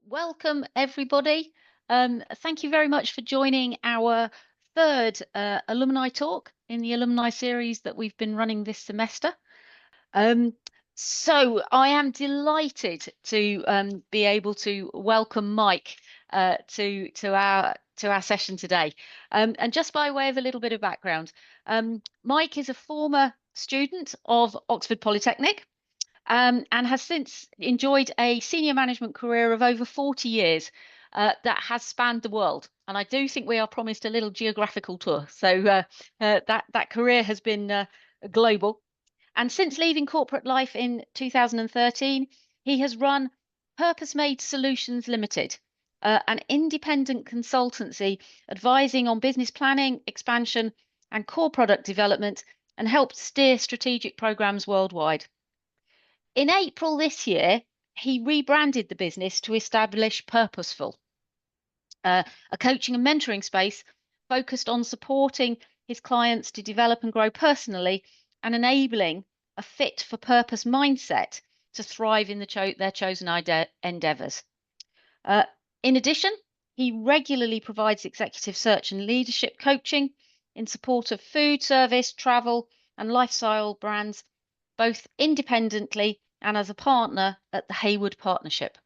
Welcome, everybody. Thank you very much for joining our third alumni talk in the alumni series that we've been running this semester. So I am delighted to be able to welcome Mike to our session today. And just by way of a little bit of background, Mike is a former student of Oxford Polytechnic. And has since enjoyed a senior management career of over 40 years that has spanned the world. And I do think we are promised a little geographical tour. So that career has been global. And since leaving corporate life in 2013, he has run Purpose Made Solutions Limited, an independent consultancy advising on business planning, expansion, and core product development, and helped steer strategic programs worldwide. In April this year, he rebranded the business to establish Purposeful, a coaching and mentoring space focused on supporting his clients to develop and grow personally and enabling a fit for purpose mindset to thrive in their chosen endeavors. In addition, he regularly provides executive search and leadership coaching in support of food service, travel, and lifestyle brands, both independently and as a partner at the Hayward Partnership.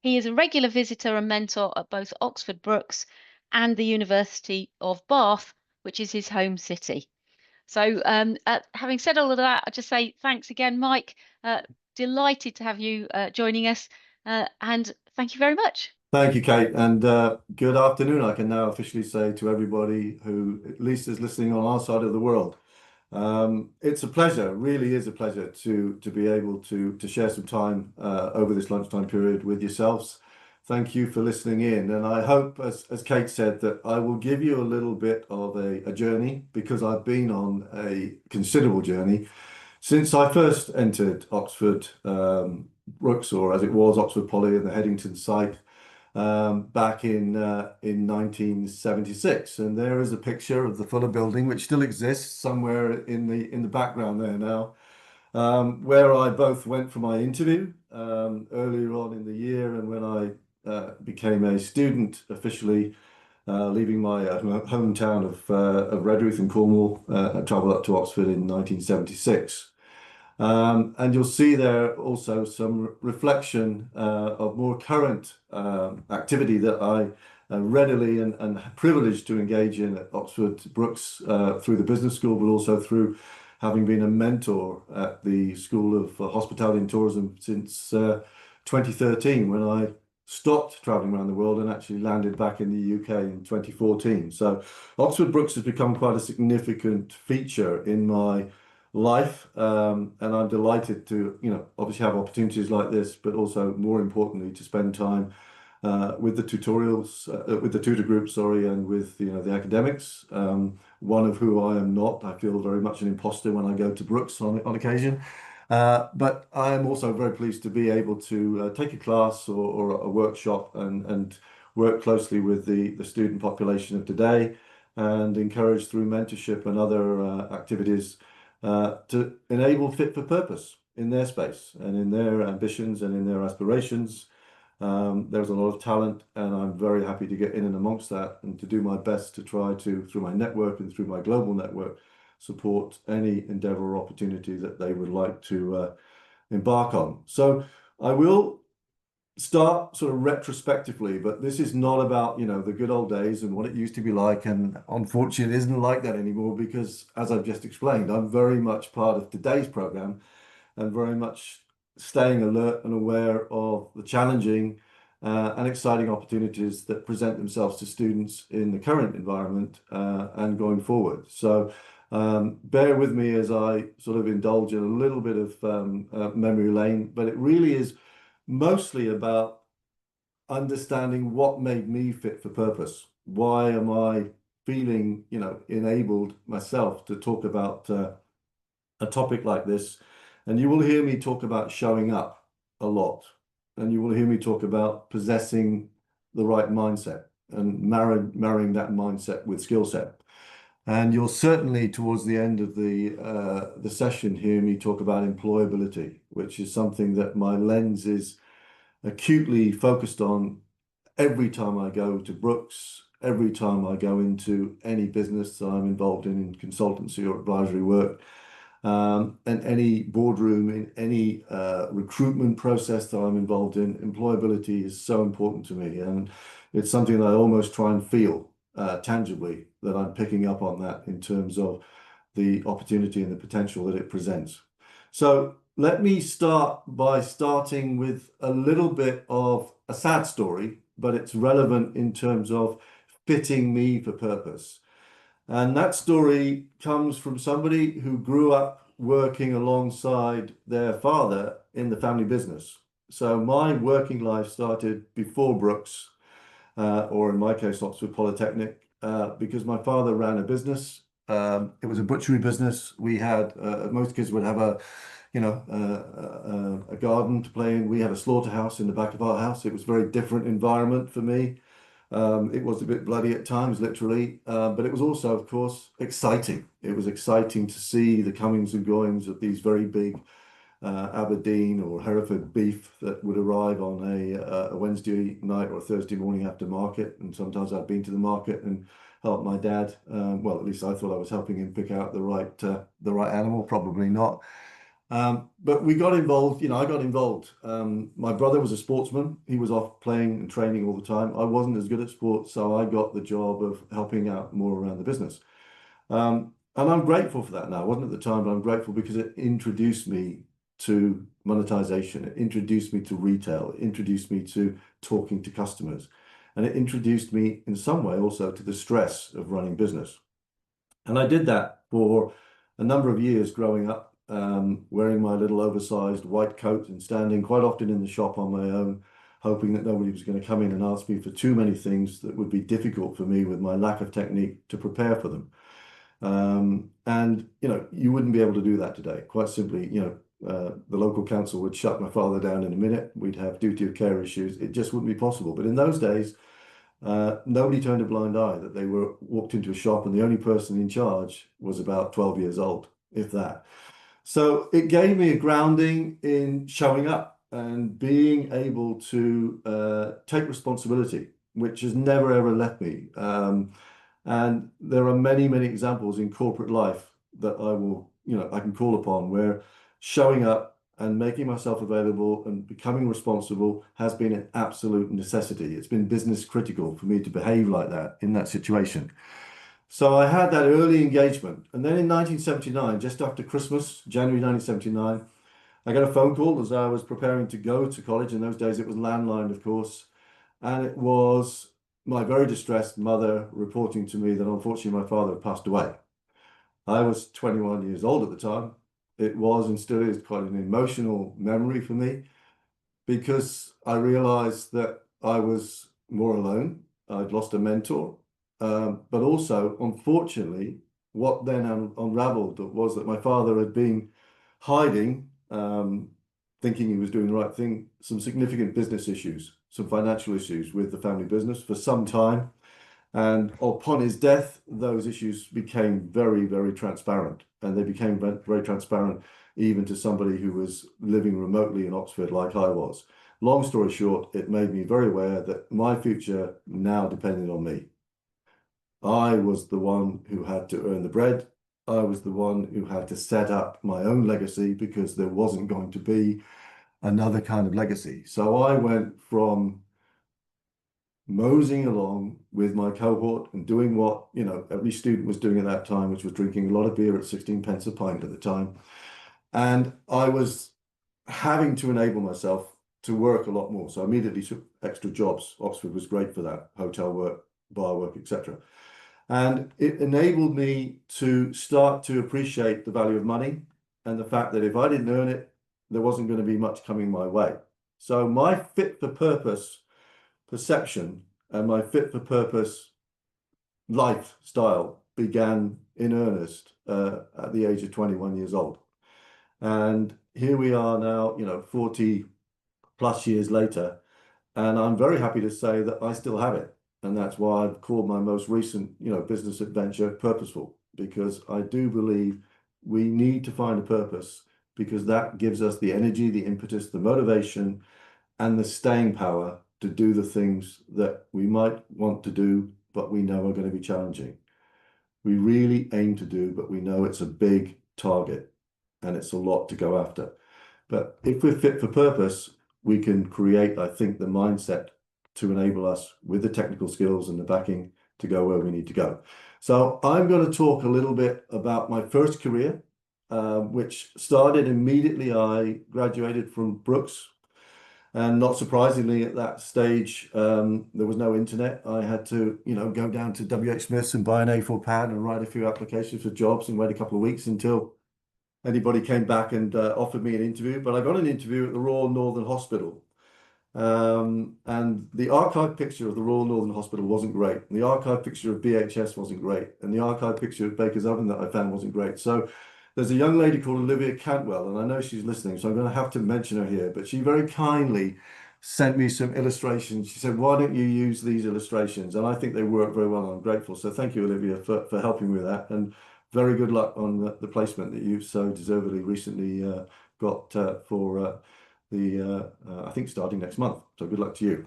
He is a regular visitor and mentor at both Oxford Brookes and the University of Bath, which is his home city. So having said all of that, I'll just say thanks again, Mike. Delighted to have you joining us, and thank you very much. Thank you, Kate, and good afternoon. I can now officially say to everybody who at least is listening on our side of the world. It's a pleasure, really is a pleasure to be able to share some time over this lunchtime period with yourselves. Thank you for listening in, and I hope, as Kate said, that I will give you a little bit of a journey, because I've been on a considerable journey since I first entered Oxford Brookes, or as it was, Oxford Poly in the Headington site. Back in 1976, and there is a picture of the Fuller building, which still exists somewhere in the background there now, where I both went for my interview earlier on in the year, and when I became a student officially, leaving my hometown of Redruth in Cornwall, I travelled up to Oxford in 1976. And you'll see there also some reflection of more current activity that I readily and privileged to engage in at Oxford Brookes through the business school, but also through having been a mentor at the School of Hospitality and Tourism since 2013, when I stopped traveling around the world and actually landed back in the UK in 2014. So Oxford Brookes has become quite a significant feature in my life, and I'm delighted to, obviously have opportunities like this, but also more importantly to spend time with the tutorials, with the tutor group, and with the academics. One of who I am not. I feel very much an imposter when I go to Brookes on occasion. But I am also very pleased to be able to take a class or a workshop and work closely with the student population of today, and encourage through mentorship and other activities to enable fit for purpose in their space and in their ambitions and in their aspirations. There's a lot of talent, and I'm very happy to get in and amongst that and to do my best to try to, through my network and through my global network, support any endeavor or opportunity that they would like to embark on. So I will start sort of retrospectively, but this is not about, the good old days and what it used to be like. And unfortunately, it isn't like that anymore, because as I've just explained, I'm very much part of today's program and very much staying alert and aware of the challenging and exciting opportunities that present themselves to students in the current environment and going forward. So bear with me as I sort of indulge in a little bit of memory lane, but it really is mostly about understanding what made me fit for purpose. Why am I feeling, enabled myself to talk about a topic like this? And you will hear me talk about showing up a lot, and you will hear me talk about possessing the right mindset and marrying that mindset with skill set. And you'll certainly, towards the end of the session, hear me talk about employability, which is something that my lens is acutely focused on every time I go to Brookes, every time I go into any business that I'm involved in consultancy or advisory work, and any boardroom, in any recruitment process that I'm involved in. Employability is so important to me, and it's something that I almost try and feel tangibly, that I'm picking up on that in terms of the opportunity and the potential that it presents. So let me start by starting with a little bit of a sad story, but it's relevant in terms of fitting me for purpose. And that story comes from somebody who grew up working alongside their father in the family business. So my working life started before Brookes, or in my case, Oxford Polytechnic, because my father ran a business. It was a butchery business. We had, most kids would have a garden to play in. We had a slaughterhouse in the back of our house. It was a very different environment for me. It was a bit bloody at times, literally, but it was also, of course, exciting. It was exciting to see the comings and goings of these very big Aberdeen or Hereford beef that would arrive on a Wednesday night or a Thursday morning after market. And sometimes I'd been to the market and helped my dad. Well, at least I thought I was helping him pick out the right animal. Probably not. But we got involved, I got involved. My brother was a sportsman. He was off playing and training all the time. I wasn't as good at sports, so I got the job of helping out more around the business. And I'm grateful for that now. I wasn't at the time, but I'm grateful because it introduced me to monetization. It introduced me to retail. It introduced me to talking to customers. And it introduced me in some way also to the stress of running business. And I did that for a number of years growing up. Wearing my little oversized white coat and standing quite often in the shop on my own, hoping that nobody was going to come in and ask me for too many things that would be difficult for me with my lack of technique to prepare for them. And you wouldn't be able to do that today. Quite simply, the local council would shut my father down in a minute. We'd have duty of care issues. It just wouldn't be possible. But in those days, nobody turned a blind eye that they walked into a shop and the only person in charge was about 12 years old, if that. So it gave me a grounding in showing up and being able to take responsibility, which has never ever left me. And there are many, many examples in corporate life that I can call upon where showing up and making myself available and becoming responsible has been an absolute necessity. It's been business critical for me to behave like that in that situation. So I had that early engagement. And then in 1979, just after Christmas, January 1979, I got a phone call as I was preparing to go to college. In those days, it was landline, of course. And it was my very distressed mother reporting to me that unfortunately my father had passed away. I was 21 years old at the time. It was and still is quite an emotional memory for me because I realized that I was more alone. I'd lost a mentor. But also, unfortunately, what then unraveled was that my father had been hiding, thinking he was doing the right thing, some significant business issues, some financial issues with the family business for some time. And upon his death, those issues became very, very transparent. And they became very transparent even to somebody who was living remotely in Oxford like I was. Long story short, it made me very aware that my future now depended on me. I was the one who had to earn the bread. I was the one who had to set up my own legacy because there wasn't going to be another kind of legacy. So I went from moseying along with my cohort and doing what, every student was doing at that time, which was drinking a lot of beer at 16 pence a pint at the time. And I was having to enable myself to work a lot more. So I immediately took extra jobs. Oxford was great for that, hotel work, bar work, etc. And it enabled me to start to appreciate the value of money and the fact that if I didn't earn it, there wasn't going to be much coming my way. So my fit for purpose perception and my fit for purpose lifestyle began in earnest at the age of 21 years old. And here we are now, 40 plus years later, and I'm very happy to say that I still have it. And that's why I've called my most recent, business adventure purposeful, because I do believe we need to find a purpose because that gives us the energy, the impetus, the motivation, and the staying power to do the things that we might want to do, but we know are going to be challenging. We really aim to do, but we know it's a big target and it's a lot to go after. But if we're fit for purpose, we can create, I think, the mindset to enable us with the technical skills and the backing to go where we need to go. So I'm going to talk a little bit about my first career, which started immediately. I graduated from Brookes, and not surprisingly, at that stage, there was no internet. I had to, go down to WH Smith's and buy an A4 pad and write a few applications for jobs and wait a couple of weeks until anybody came back and offered me an interview. But I got an interview at the Royal Northern Hospital. And the archive picture of the Royal Northern Hospital wasn't great. And the archive picture of BHS wasn't great. And the archive picture of Baker's Oven that I found wasn't great. So there's a young lady called Olivia Cantwell, and I know she's listening, so I'm going to have to mention her here. But she very kindly sent me some illustrations. She said, why don't you use these illustrations? And I think they work very well, and I'm grateful. So thank you, Olivia, for helping me with that. And very good luck on the placement that you've so deservedly recently got for I think starting next month. So good luck to you.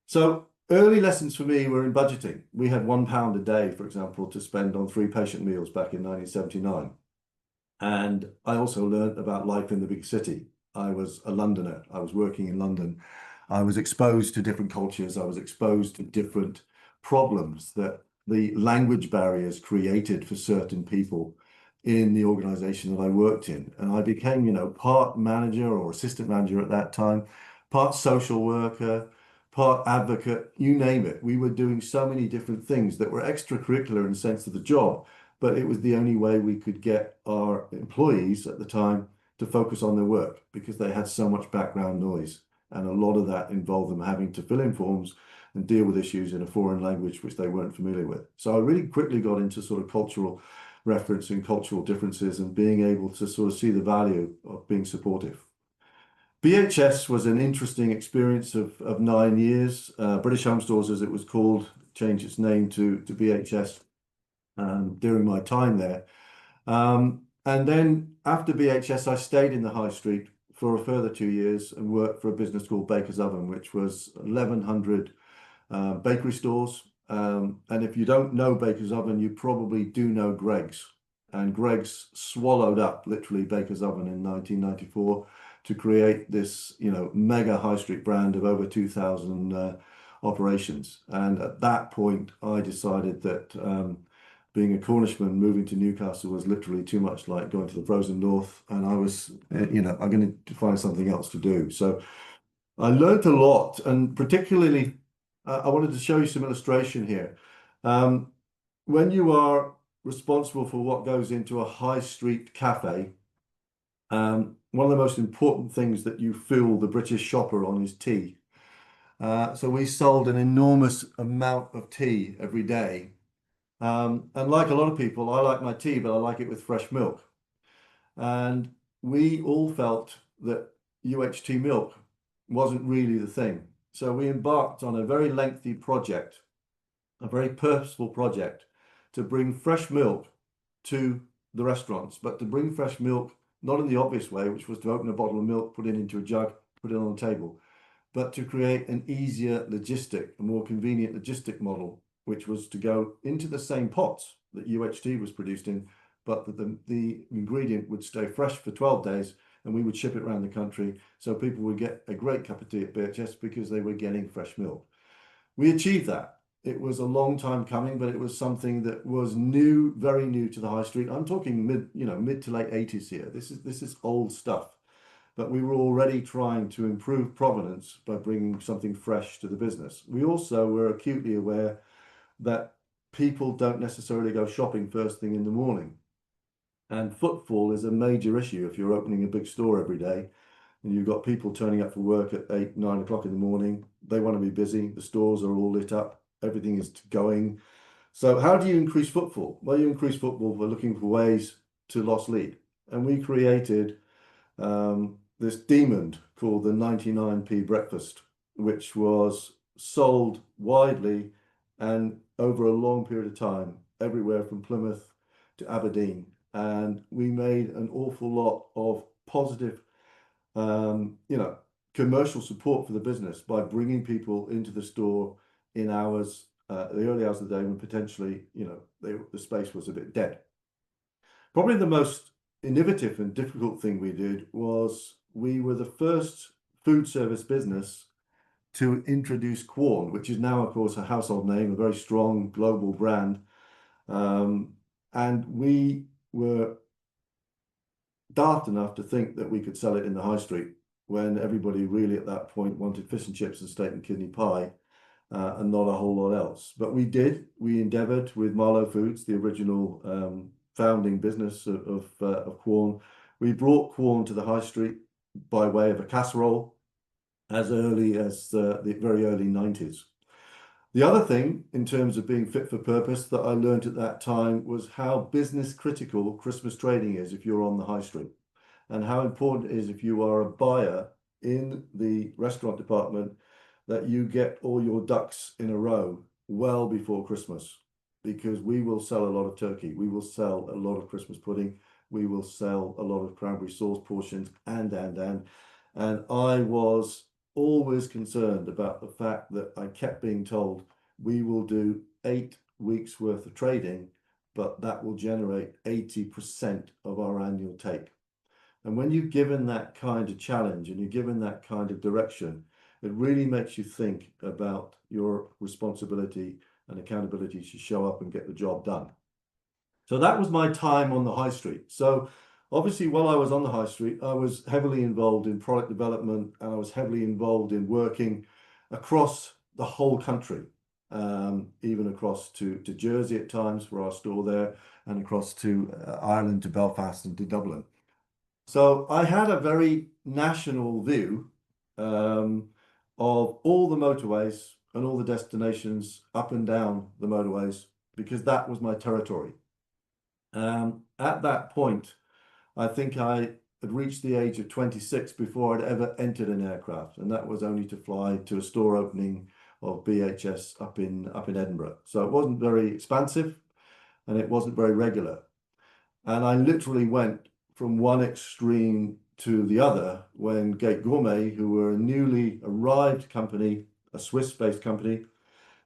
So early lessons for me were in budgeting. We had £1 a day, for example, to spend on 3 patient meals back in 1979. And I also learned about life in the big city. I was a Londoner. I was working in London. I was exposed to different cultures. I was exposed to different problems that the language barriers created for certain people in the organization that I worked in. And I became, part manager or assistant manager at that time, part social worker, part advocate, you name it. We were doing so many different things that were extracurricular in the sense of the job, but it was the only way we could get our employees at the time to focus on their work because they had so much background noise. And a lot of that involved them having to fill in forms and deal with issues in a foreign language which they weren't familiar with. So I really quickly got into sort of cultural reference and cultural differences and being able to sort of see the value of being supportive. BHS was an interesting experience of 9 years. British Home Stores, as it was called, changed its name to BHS during my time there. And then after BHS, I stayed in the high street for a further 2 years and worked for a business called Baker's Oven, which was 1,100 bakery stores. And if you don't know Baker's Oven, you probably do know Greggs. And Greggs swallowed up literally Baker's Oven in 1994 to create this, mega high street brand of over 2,000 operations. And at that point, I decided that being a Cornishman, moving to Newcastle was literally too much like going to the frozen north. And I was, I'm going to find something else to do. So I learned a lot, and particularly, I wanted to show you some illustration here. When you are responsible for what goes into a high street cafe, one of the most important things that you fool the British shopper on is tea. So we sold an enormous amount of tea every day. And like a lot of people, I like my tea, but I like it with fresh milk. And we all felt that UHT milk wasn't really the thing. So we embarked on a very lengthy project, a very purposeful project to bring fresh milk to the restaurants, but to bring fresh milk, not in the obvious way, which was to open a bottle of milk, put it into a jug, put it on the table, but to create an easier logistic, a more convenient logistic model, which was to go into the same pots that UHT was produced in, but that the ingredient would stay fresh for 12 days and we would ship it around the country so people would get a great cup of tea at BHS because they were getting fresh milk. We achieved that. It was a long time coming, but it was something that was new, very new to the high street. I'm talking mid to late 80s here. This is old stuff, but we were already trying to improve provenance by bringing something fresh to the business. We also were acutely aware that people don't necessarily go shopping first thing in the morning. And footfall is a major issue if you're opening a big store every day and you've got people turning up for work at 8, 9 o'clock in the morning. They want to be busy. The stores are all lit up. Everything is going. So how do you increase footfall? Well, you increase footfall by looking for ways to loss lead. And we created this demon called the 99p breakfast, which was sold widely and over a long period of time, everywhere from Plymouth to Aberdeen. And we made an awful lot of positive, commercial support for the business by bringing people into the store in hours, the early hours of the day when potentially, the space was a bit dead. Probably the most innovative and difficult thing we did was we were the first food service business to introduce Quorn, which is now, of course, a household name, a very strong global brand. And we were daft enough to think that we could sell it in the high street when everybody really at that point wanted fish and chips and steak and kidney pie, and not a whole lot else. But we did. We endeavored with Marlowe Foods, the original founding business of Quorn. We brought Quorn to the high street by way of a casserole as early as the very early 90s. The other thing, in terms of being fit for purpose, that I learned at that time was how business critical Christmas trading is if you're on the high street, and how important it is if you are a buyer in the restaurant department that you get all your ducks in a row well before Christmas, because we will sell a lot of turkey, we will sell a lot of Christmas pudding, we will sell a lot of cranberry sauce portions, and I was always concerned about the fact that I kept being told we will do 8 weeks worth of trading, but that will generate 80% of our annual take. And when you're given that kind of challenge and you're given that kind of direction, it really makes you think about your responsibility and accountability to show up and get the job done. So that was my time on the high street. So obviously, while I was on the high street, I was heavily involved in product development, and I was heavily involved in working across the whole country, even across to Jersey at times for our store there, and across to Ireland, to Belfast and to Dublin. So I had a very national view of all the motorways and all the destinations up and down the motorways, because that was my territory. At that point, I think I had reached the age of 26 before I'd ever entered an aircraft, and that was only to fly to a store opening of BHS up in Edinburgh. So it wasn't very expansive, and it wasn't very regular. And I literally went from one extreme to the other when Gate Gourmet, who were a newly arrived company, a Swiss-based company,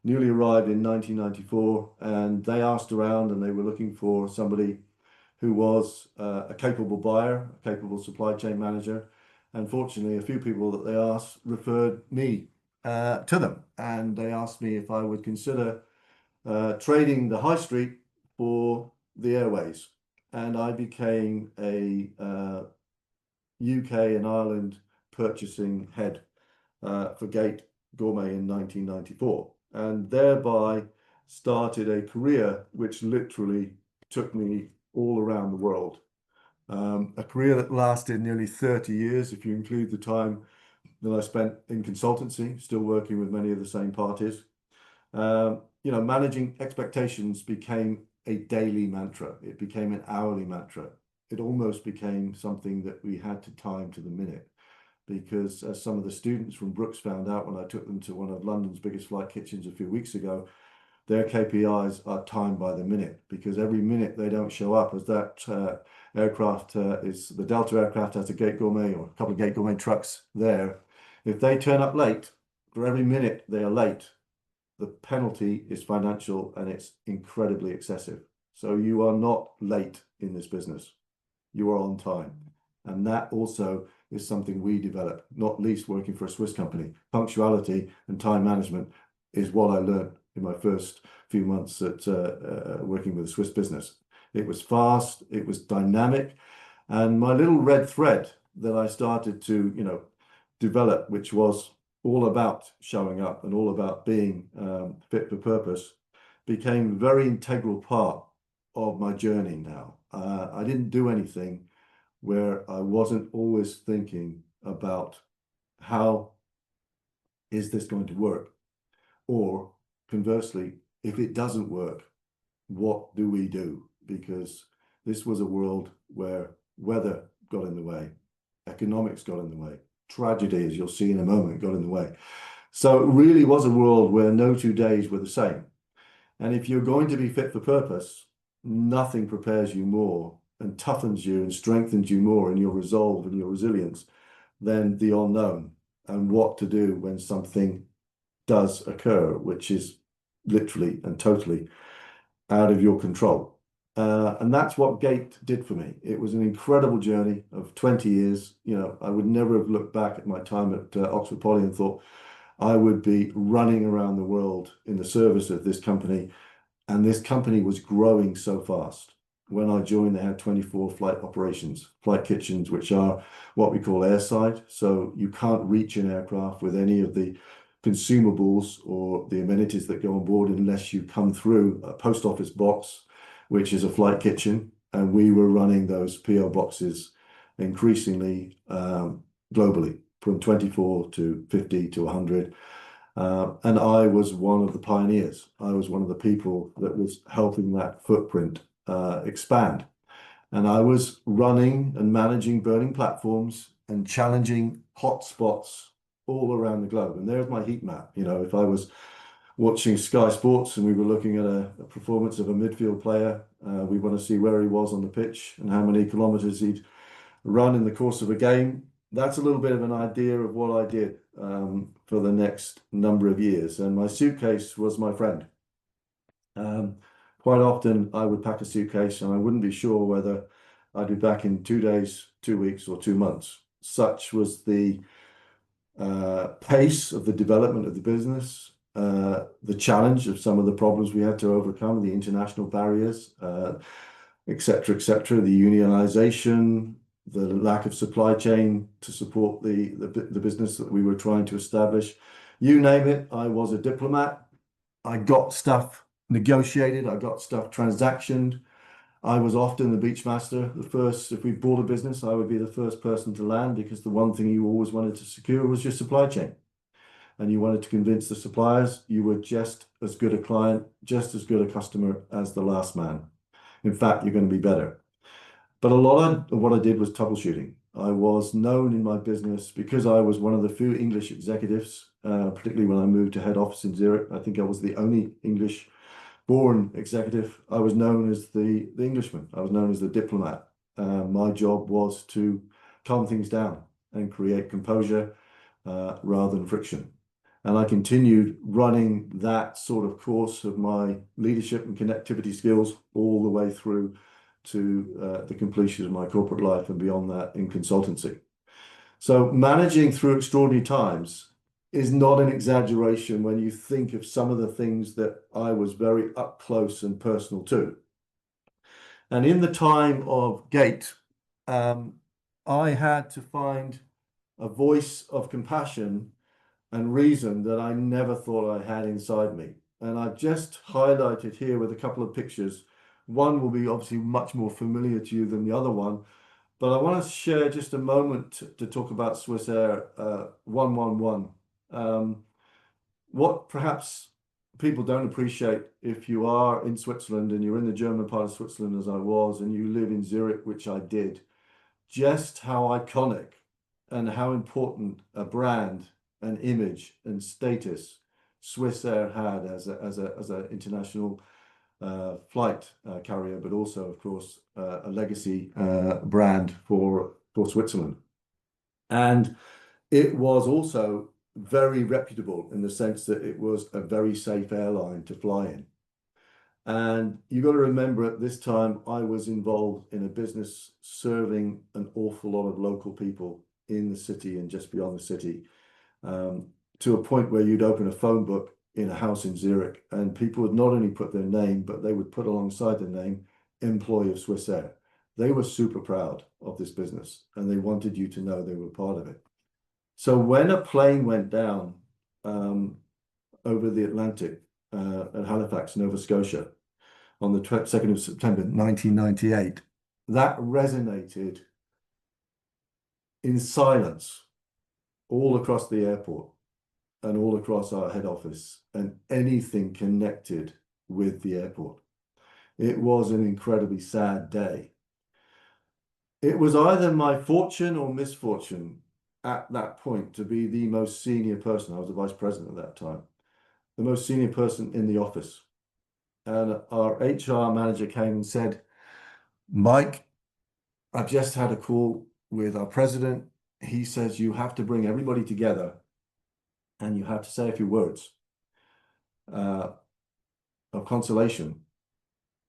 newly arrived in 1994, and they asked around and they were looking for somebody who was a capable buyer, a capable supply chain manager. And fortunately, a few people that they asked referred me to them. And they asked me if I would consider trading the high street for the airways. And I became a UK and Ireland purchasing head for Gate Gourmet in 1994. And thereby started a career which literally took me all around the world. A career that lasted nearly 30 years, if you include the time that I spent in consultancy, still working with many of the same parties. Managing expectations became a daily mantra. It became an hourly mantra. It almost became something that we had to time to the minute, because as some of the students from Brookes found out when I took them to one of London's biggest flight kitchens a few weeks ago, their KPIs are timed by the minute, because every minute they don't show up, as that aircraft is the Delta aircraft has a Gate Gourmet or a couple of Gate Gourmet trucks there. If they turn up late, for every minute they are late, the penalty is financial, and it's incredibly excessive. So you are not late in this business. You are on time. And that also is something we develop, not least working for a Swiss company. Punctuality and time management is what I learned in my first few months at working with a Swiss business. It was fast, it was dynamic, and my little red thread that I started to, develop, which was all about showing up and all about being fit for purpose, became a very integral part of my journey now. I didn't do anything where I wasn't always thinking about how is this going to work? Or conversely, if it doesn't work, what do we do? Because this was a world where weather got in the way, economics got in the way, tragedy, as you'll see in a moment, got in the way. So it really was a world where no 2 days were the same. And if you're going to be fit for purpose, nothing prepares you more and toughens you and strengthens you more in your resolve and your resilience than the unknown. and what to do when something does occur, which is literally and totally out of your control. And that's what Gate did for me. It was an incredible journey of 20 years. You know, I would never have looked back at my time at Oxford Poly and thought I would be running around the world in the service of this company. And this company was growing so fast. When I joined, they had 24 flight operations, flight kitchens, which are what we call airside. So you can't reach an aircraft with any of the consumables or the amenities that go on board unless you come through a post office box, which is a flight kitchen. And we were running those PO boxes increasingly globally, from 24 to 50 to 100. And I was one of the pioneers. I was one of the people that was helping that footprint expand. And I was running and managing burning platforms and challenging hotspots all around the globe. And there's my heat map. You know, if I was watching Sky Sports and we were looking at a performance of a midfield player, we want to see where he was on the pitch and how many kilometers he'd run in the course of a game. That's a little bit of an idea of what I did for the next number of years. And my suitcase was my friend. Quite often I would pack a suitcase and I wouldn't be sure whether I'd be back in 2 days, 2 weeks, or 2 months. Such was the pace of the development of the business, the challenge of some of the problems we had to overcome, the international barriers, et cetera, the unionization, the lack of supply chain to support the business that we were trying to establish. You name it, I was a diplomat. I got stuff negotiated, I got stuff transactioned. I was often the beachmaster, the first. If we bought a business, I would be the first person to land, because the one thing you always wanted to secure was your supply chain. And you wanted to convince the suppliers you were just as good a client, just as good a customer as the last man. In fact, you're going to be better. But a lot of what I did was troubleshooting. I was known in my business because I was one of the few English executives, particularly when I moved to head office in Zurich. I think I was the only English-born executive. I was known as the Englishman. I was known as the diplomat. My job was to calm things down and create composure rather than friction. And I continued running that sort of course of my leadership and connectivity skills all the way through to the completion of my corporate life and beyond that in consultancy. So managing through extraordinary times is not an exaggeration when you think of some of the things that I was very up close and personal to. And in the time of Gate, I had to find a voice of compassion and reason that I never thought I had inside me. And I've just highlighted here with a couple of pictures. One will be obviously much more familiar to you than the other one, but I want to share just a moment to talk about Swissair 111. What perhaps people don't appreciate, if you are in Switzerland and you're in the German part of Switzerland as I was, and you live in Zurich, which I did, just how iconic and how important a brand, an image and status Swissair had as an international flight carrier, but also, of course, a legacy brand for Switzerland. And it was also very reputable in the sense that it was a very safe airline to fly in. And you've got to remember, at this time, I was involved in a business serving an awful lot of local people in the city and just beyond the city, to a point where you'd open a phone book in a house in Zurich and people would not only put their name, but they would put alongside their name, employee of Swissair. They were super proud of this business and they wanted you to know they were part of it. So when a plane went down over the Atlantic at Halifax, Nova Scotia, on the 2nd of September 1998, that resonated in silence all across the airport and all across our head office and anything connected with the airport. It was an incredibly sad day. It was either my fortune or misfortune at that point to be the most senior person. I was the vice president at that time, the most senior person in the office. And our HR manager came and said, "Mike, I've just had a call with our president. he says, you have to bring everybody together and you have to say a few words of consolation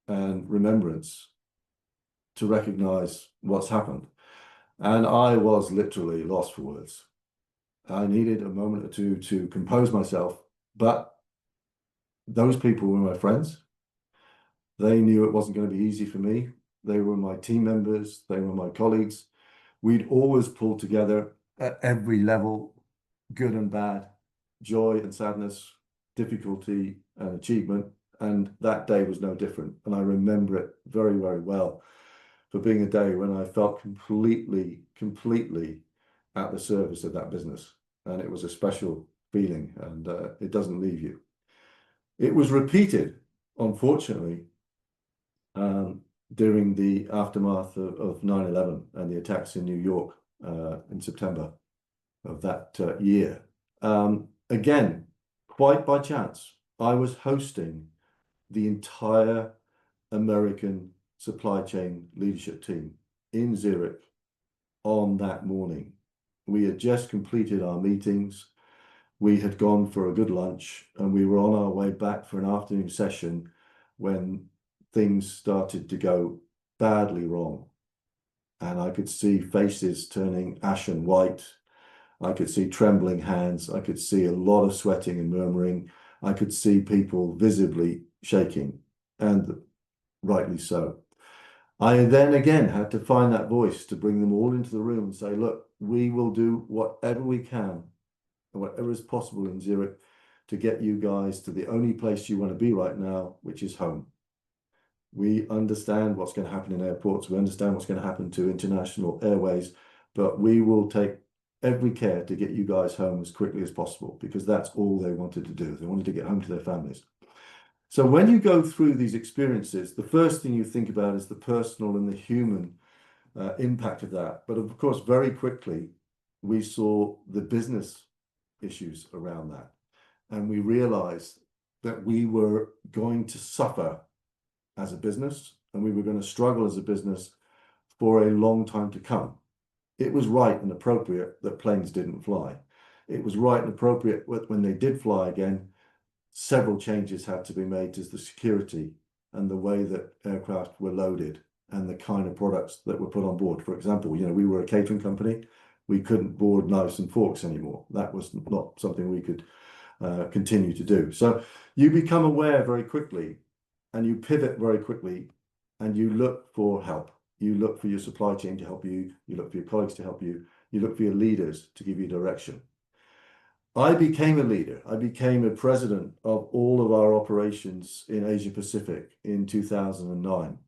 and remembrance to recognize what's happened. And I was literally lost for words. I needed a moment or two to compose myself, but those people were my friends. They knew it wasn't going to be easy for me. They were my team members. They were my colleagues. We'd always pulled together at every level, good and bad, joy and sadness, difficulty and achievement. And that day was no different. And I remember it very, very well for being a day when I felt completely at the service of that business. And it was a special feeling, and it doesn't leave you. It was repeated, unfortunately, during the aftermath of 9/11 and the attacks in New York in September of that year. Again, quite by chance, I was hosting the entire American supply chain leadership team in Zurich on that morning. We had just completed our meetings. We had gone for a good lunch, and we were on our way back for an afternoon session when things started to go badly wrong. And I could see faces turning ashen white. I could see trembling hands. I could see a lot of sweating and murmuring. I could see people visibly shaking, and rightly so. I then again had to find that voice to bring them all into the room and say, look, we will do whatever we can and whatever is possible in Zurich to get you guys to the only place you want to be right now, which is home. We understand what's going to happen in airports. We understand what's going to happen to international airways, but we will take every care to get you guys home as quickly as possible, because that's all they wanted to do. They wanted to get home to their families. So when you go through these experiences, the first thing you think about is the personal and the human impact of that. But of course, very quickly, we saw the business issues around that. And we realized that we were going to suffer as a business, and we were going to struggle as a business for a long time to come. It was right and appropriate that planes didn't fly. It was right and appropriate when they did fly again, several changes had to be made to the security and the way that aircraft were loaded and the kind of products that were put on board. For example, we were a catering company. We couldn't board knives and forks anymore. That was not something we could continue to do. So you become aware very quickly, and you pivot very quickly, and you look for help. You look for your supply chain to help you. You look for your colleagues to help you. You look for your leaders to give you direction. I became a leader. I became a president of all of our operations in Asia Pacific in 2009.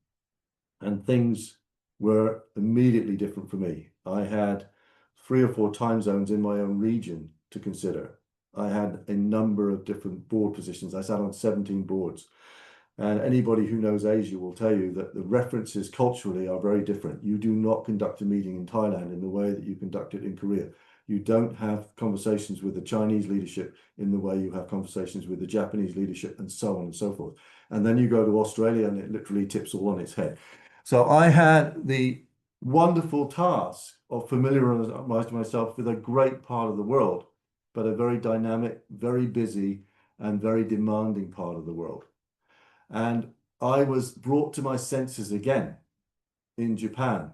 And things were immediately different for me. I had 3 or 4 time zones in my own region to consider. I had a number of different board positions. I sat on 17 boards. And anybody who knows Asia will tell you that the references culturally are very different. You do not conduct a meeting in Thailand in the way that you conduct it in Korea. You don't have conversations with the Chinese leadership in the way you have conversations with the Japanese leadership, and so on and so forth. And then you go to Australia and it literally tips all on its head. So I had the wonderful task of familiarizing myself with a great part of the world, but a very dynamic, very busy, and very demanding part of the world. And I was brought to my senses again in Japan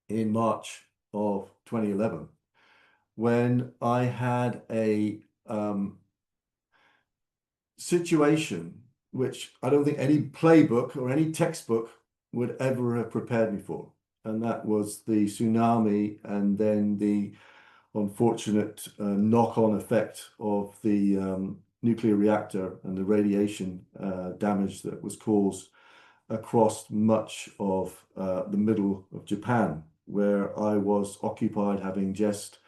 in March of 2011, when I had a situation which I don't think any playbook or any textbook would ever have prepared me for. And that was the tsunami, and then the unfortunate knock-on effect of the nuclear reactor and the radiation damage that was caused across much of the middle of Japan, where I was occupied, having just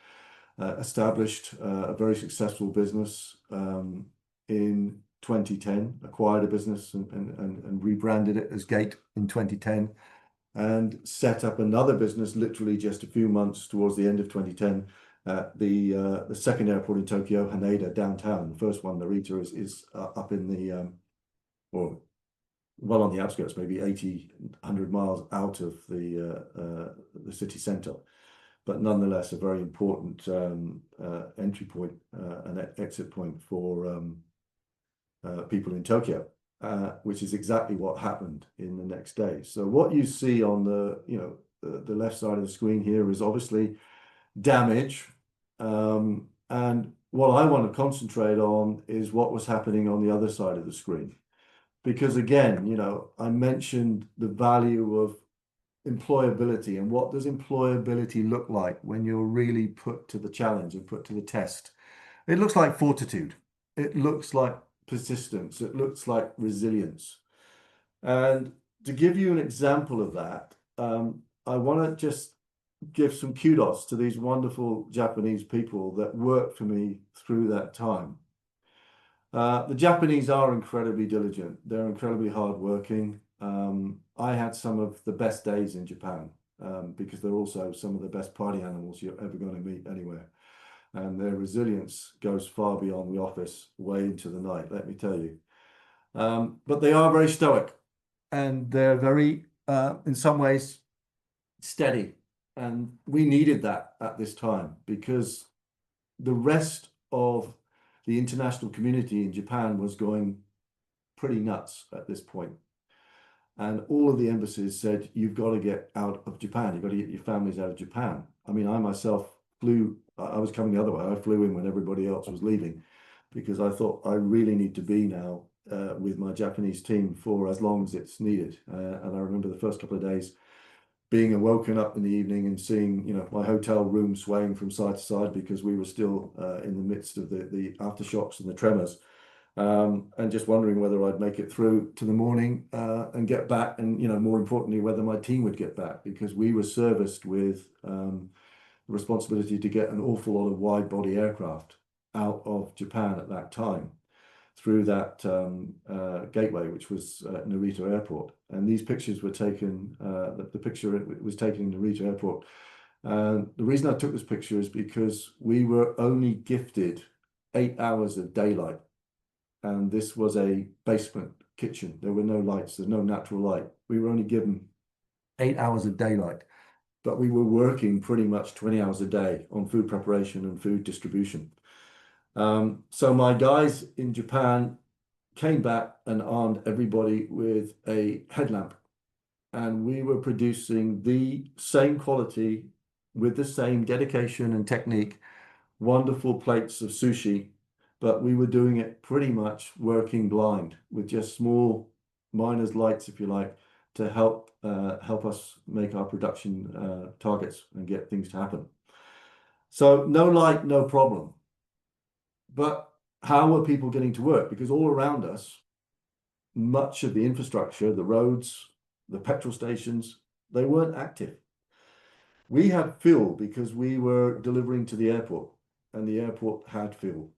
established a very successful business in 2010, acquired a business and rebranded it as Gate in 2010, and set up another business literally just a few months towards the end of 2010 at the second airport in Tokyo, Haneda, downtown. The first one, Narita, is up in the, well on the outskirts, maybe 80, 100 miles out of the city center. but nonetheless a very important entry point and exit point for people in Tokyo, which is exactly what happened in the next day. So what you see on the left side of the screen here is obviously damage, and what I want to concentrate on is what was happening on the other side of the screen. Because again, I mentioned the value of employability, and what does employability look like when you're really put to the challenge and put to the test? It looks like fortitude. It looks like persistence. It looks like resilience. And to give you an example of that, I want to just give some kudos to these wonderful Japanese people that worked for me through that time. The Japanese are incredibly diligent. They're incredibly hardworking. I had some of the best days in Japan because they're also some of the best party animals you're ever going to meet anywhere. And their resilience goes far beyond the office, way into the night, let me tell you. But they are very stoic, and they're very, in some ways, steady. And we needed that at this time because the rest of the international community in Japan was going pretty nuts at this point. And all of the embassies said, you've got to get out of Japan. You've got to get your families out of Japan. I mean, I myself I was coming the other way. I flew in when everybody else was leaving because I thought I really need to be now with my Japanese team for as long as it's needed. And I remember the first couple of days being woken up in the evening and seeing, my hotel room swaying from side to side because we were still in the midst of the aftershocks and the tremors. And just wondering whether I'd make it through to the morning and get back, and more importantly, whether my team would get back, because we were serviced with the responsibility to get an awful lot of wide body aircraft out of Japan at that time through that gateway, which was Narita Airport. And these pictures were taken, the picture was taken in Narita Airport. The reason I took this picture is because we were only gifted 8 hours of daylight. And this was a basement kitchen. There were no lights. There's no natural light. We were only given 8 hours of daylight, but we were working pretty much 20 hours a day on food preparation and food distribution. So my guys in Japan came back and armed everybody with a headlamp. And we were producing the same quality with the same dedication and technique, wonderful plates of sushi, but we were doing it pretty much working blind with just small miner's lights, if you like, to help us make our production targets and get things to happen. So no light, no problem. But how were people getting to work? Because all around us, much of the infrastructure, the roads, the petrol stations, they weren't active. We had fuel because we were delivering to the airport, and the airport had fuel,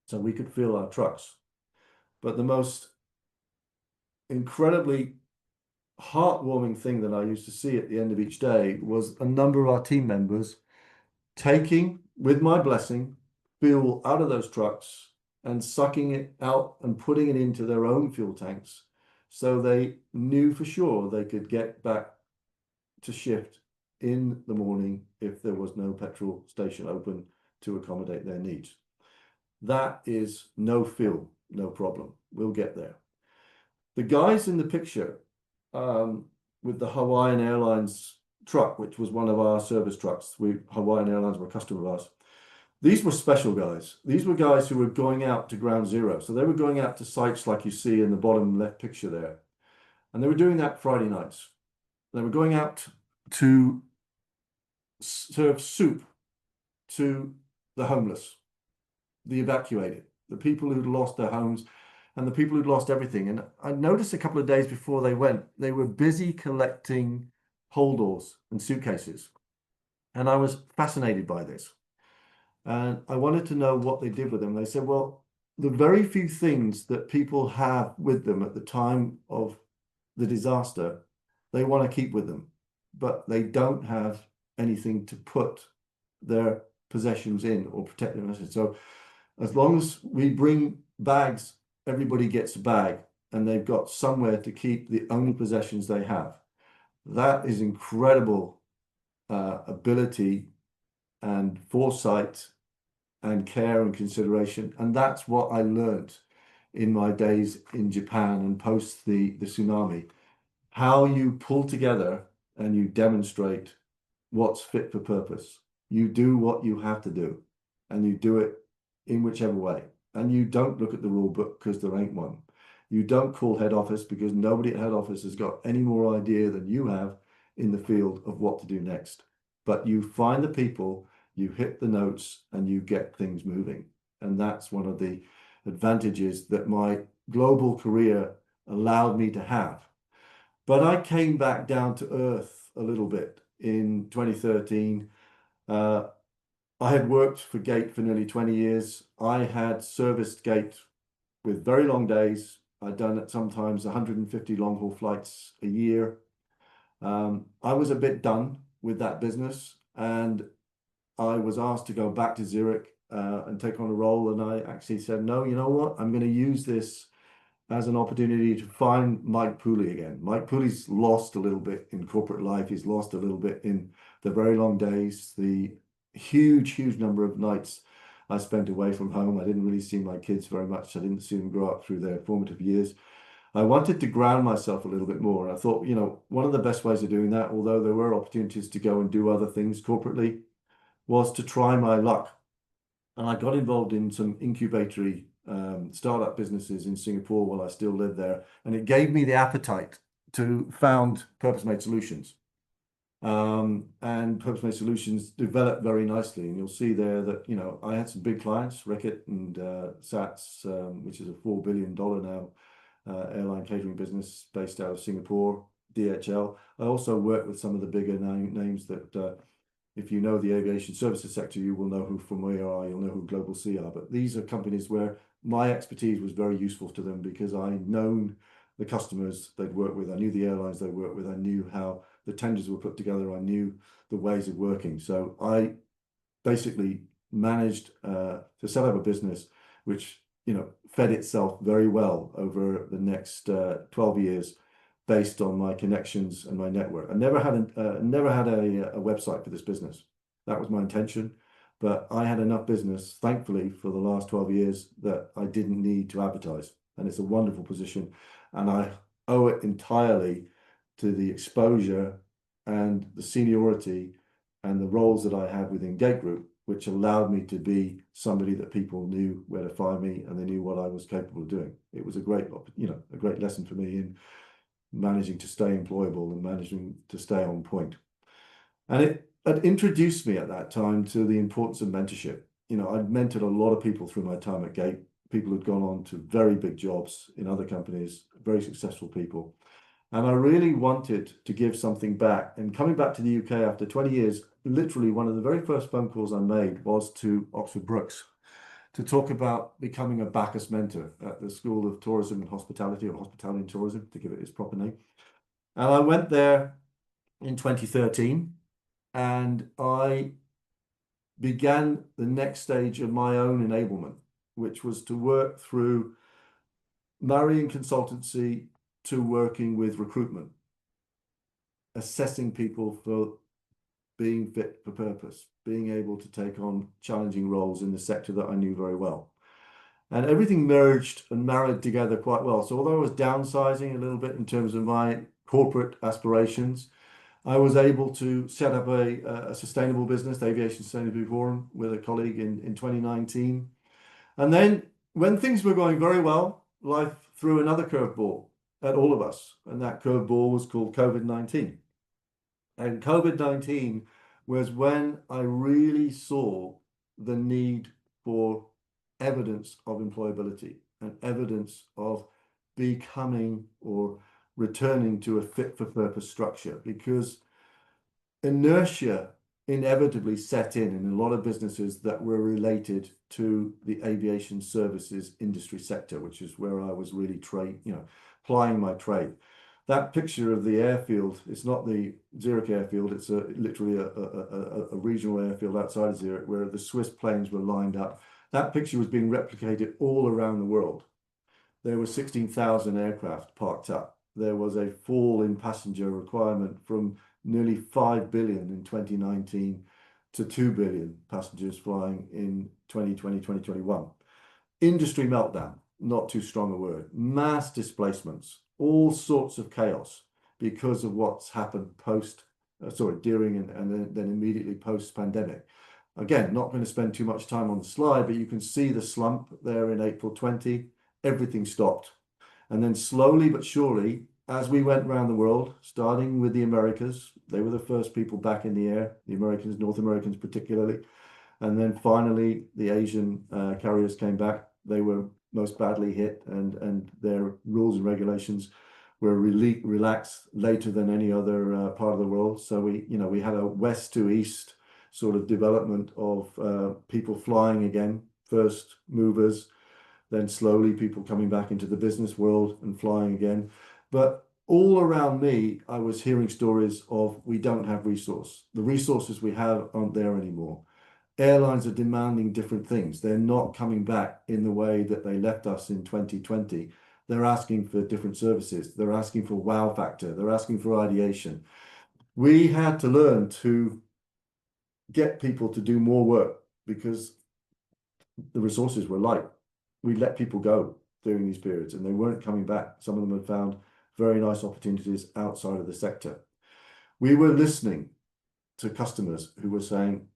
so we could fill our trucks. But the most incredibly heartwarming thing that I used to see at the end of each day was a number of our team members taking, with my blessing, fuel out of those trucks and sucking it out and putting it into their own fuel tanks, so they knew for sure they could get back to shift in the morning if there was no petrol station open to accommodate their needs. That is no fuel, no problem. We'll get there. The guys in the picture with the Hawaiian Airlines truck, which was one of our service trucks, Hawaiian Airlines were a customer of ours. These were special guys. These were guys who were going out to ground zero. So they were going out to sites like you see in the bottom left picture there. And they were doing that Friday nights. They were going out to serve soup to the homeless, the evacuated, the people who'd lost their homes, and the people who'd lost everything. And I noticed a couple of days before they went, they were busy collecting holdalls and suitcases. And I was fascinated by this. And I wanted to know what they did with them. They said, well, the very few things that people have with them at the time of the disaster, they want to keep with them, but they don't have anything to put their possessions in or protect their possessions. So as long as we bring bags, everybody gets a bag, and they've got somewhere to keep the only possessions they have. That is incredible ability and foresight and care and consideration. And that's what I learned in my days in Japan and post the tsunami. How you pull together and you demonstrate what's fit for purpose. You do what you have to do, and you do it in whichever way. And you don't look at the rule book because there ain't one. You don't call head office because nobody at head office has got any more idea than you have in the field of what to do next. But you find the people, you hit the notes, and you get things moving. And that's one of the advantages that my global career allowed me to have. But I came back down to earth a little bit in 2013. I had worked for Gate for nearly 20 years. I had serviced Gate with very long days. I'd done it sometimes 150 long haul flights a year. I was a bit done with that business, and I was asked to go back to Zurich and take on a role. And I actually said, no, you know what? I'm going to use this as an opportunity to find Mike Pooley again. Mike Pooley's lost a little bit in corporate life. He's lost a little bit in the very long days, the huge number of nights I spent away from home. I didn't really see my kids very much. I didn't see them grow up through their formative years. I wanted to ground myself a little bit more. And I thought, one of the best ways of doing that, although there were opportunities to go and do other things corporately, was to try my luck. And I got involved in some incubatory startup businesses in Singapore while I still lived there. And it gave me the appetite to found Purpose-Made Solutions. And Purpose-Made Solutions developed very nicely. And you'll see there that, I had some big clients, Reckitt and SATS, which is a $4 billion now airline catering business based out of Singapore, DHL. I also worked with some of the bigger names that if you know the aviation services sector, you will know who from where you are, you'll know who Global Sea are. But these are companies where my expertise was very useful to them because I'd known the customers they'd worked with. I knew the airlines they worked with. I knew how the tenders were put together. I knew the ways of working. So I basically managed to set up a business which, fed itself very well over the next 12 years based on my connections and my network. I never had a website for this business. That was my intention, but I had enough business, thankfully, for the last 12 years that I didn't need to advertise. And it's a wonderful position. And I owe it entirely to the exposure and the seniority and the roles that I had within Gate Group, which allowed me to be somebody that people knew where to find me and they knew what I was capable of doing. It was a great lesson for me in managing to stay employable and managing to stay on point. And it introduced me at that time to the importance of mentorship. I'd mentored a lot of people through my time at Gate. People who'd gone on to very big jobs in other companies, very successful people. And I really wanted to give something back. And coming back to the UK after 20 years, literally one of the very first phone calls I made was to Oxford Brookes to talk about becoming a Bacchus mentor at the School of Tourism and Hospitality, or Hospitality and Tourism, to give it its proper name. And I went there in 2013, and I began the next stage of my own enablement, which was to work through marrying consultancy to working with recruitment, assessing people for being fit for purpose, being able to take on challenging roles in the sector that I knew very well. And everything merged and married together quite well. So although I was downsizing a little bit in terms of my corporate aspirations, I was able to set up a sustainable business, the Aviation Sustainability Forum, with a colleague in 2019. And then when things were going very well, life threw another curveball at all of us. And that curveball was called COVID-19. And COVID-19 was when I really saw the need for evidence of employability and evidence of becoming or returning to a fit for purpose structure, because inertia inevitably set in a lot of businesses that were related to the aviation services industry sector, which is where I was really plying my trade. That picture of the airfield, it's not the Zurich airfield, it's literally a regional airfield outside of Zurich where the Swiss planes were lined up. That picture was being replicated all around the world. There were 16,000 aircraft parked up. There was a fall in passenger requirement from nearly 5 billion in 2019 to 2 billion passengers flying in 2020, 2021. Industry meltdown, not too strong a word. Mass displacements, all sorts of chaos because of what's happened during and then immediately post-pandemic. Again, not going to spend too much time on the slide, but you can see the slump there in April 20. Everything stopped. And then slowly but surely, as we went around the world, starting with the Americas, they were the first people back in the air, the Americans, North Americans particularly. And then finally, the Asian carriers came back. They were most badly hit, and their rules and regulations were relaxed later than any other part of the world. So we had a west to east sort of development of people flying again, first movers, then slowly people coming back into the business world and flying again. But all around me, I was hearing stories of we don't have resource. The resources we have aren't there anymore. Airlines are demanding different things. They're not coming back in the way that they left us in 2020. They're asking for different services. They're asking for wow factor. They're asking for ideation. We had to learn to get people to do more work because the resources were light. We let people go during these periods and they weren't coming back. Some of them had found very nice opportunities outside of the sector. We were listening to customers who were saying,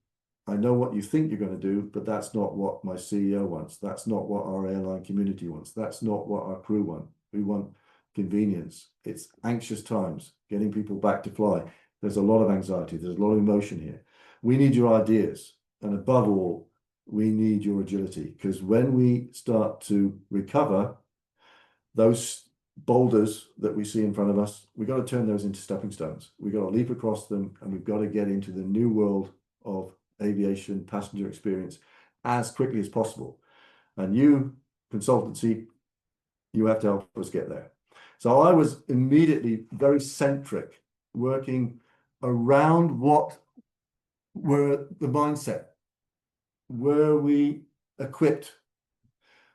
I know what you think you're going to do, but that's not what my CEO wants. That's not what our airline community wants. That's not what our crew want. We want convenience. It's anxious times, getting people back to fly. There's a lot of anxiety. There's a lot of emotion here. We need your ideas. And above all, we need your agility, because when we start to recover, those boulders that we see in front of us, we've got to turn those into stepping stones. We've got to leap across them, and we've got to get into the new world of aviation passenger experience as quickly as possible. And you, consultancy, you have to help us get there. So I was immediately very centric, working around what were the mindset. Were we equipped?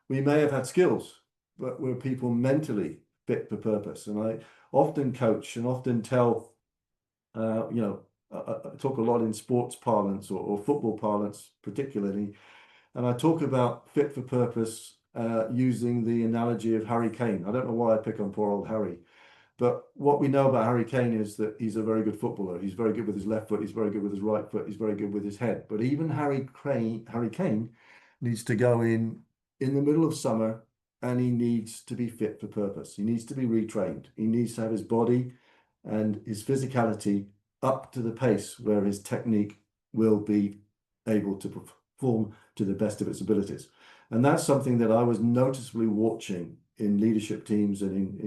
We may have had skills, but were people mentally fit for purpose? And I often coach and often tell, I talk a lot in sports parlance or football parlance particularly, and I talk about fit for purpose using the analogy of Harry Kane. I don't know why I pick on poor old Harry, but what we know about Harry Kane is that he's a very good footballer. He's very good with his left foot. He's very good with his right foot. He's very good with his head. But even Harry Kane needs to go in the middle of summer, and he needs to be fit for purpose. He needs to be retrained. He needs to have his body and his physicality up to the pace where his technique will be able to perform to the best of its abilities. And that's something that I was noticeably watching in leadership teams and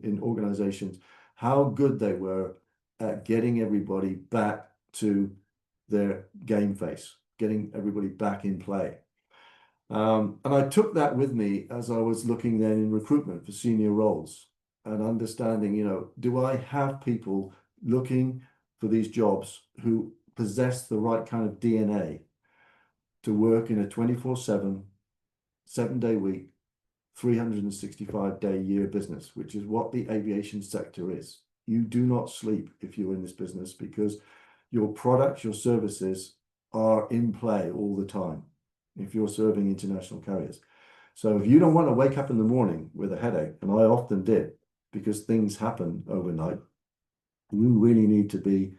in organizations, how good they were at getting everybody back to their game face, getting everybody back in play. And I took that with me as I was looking then in recruitment for senior roles and understanding, do I have people looking for these jobs who possess the right kind of DNA to work in a 24/7, 7-day week, 365-day year business, which is what the aviation sector is. You do not sleep if you're in this business because your products, your services are in play all the time if you're serving international carriers. So if you don't want to wake up in the morning with a headache, and I often did because things happen overnight, you really need to be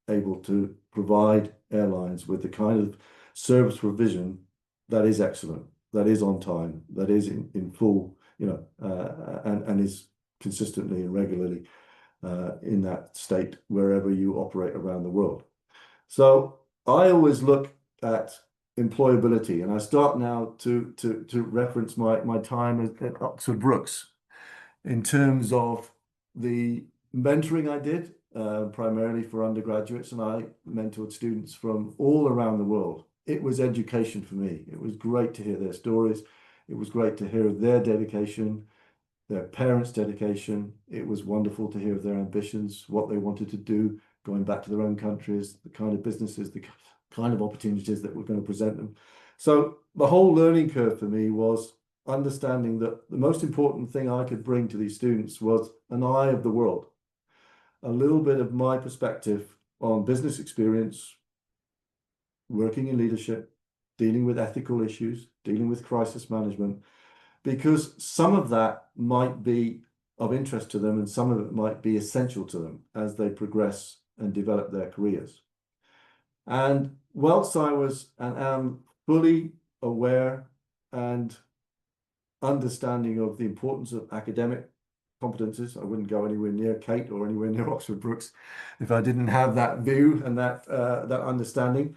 able to provide airlines with the kind of service provision that is excellent, that is on time, that is in full, and is consistently and regularly in that state wherever you operate around the world. So I always look at employability, and I start now to reference my time at Oxford Brookes in terms of the mentoring I did, primarily for undergraduates, and I mentored students from all around the world. It was education for me. It was great to hear their stories. It was great to hear their dedication, their parents' dedication. It was wonderful to hear of their ambitions, what they wanted to do, going back to their own countries, the kind of businesses, the kind of opportunities that were going to present them. So the whole learning curve for me was understanding that the most important thing I could bring to these students was an eye of the world, a little bit of my perspective on business experience, working in leadership, dealing with ethical issues, dealing with crisis management, because some of that might be of interest to them and some of it might be essential to them as they progress and develop their careers. And whilst I was and am fully aware and understanding of the importance of academic competences, I wouldn't go anywhere near Kate or anywhere near Oxford Brookes if I didn't have that view and that understanding.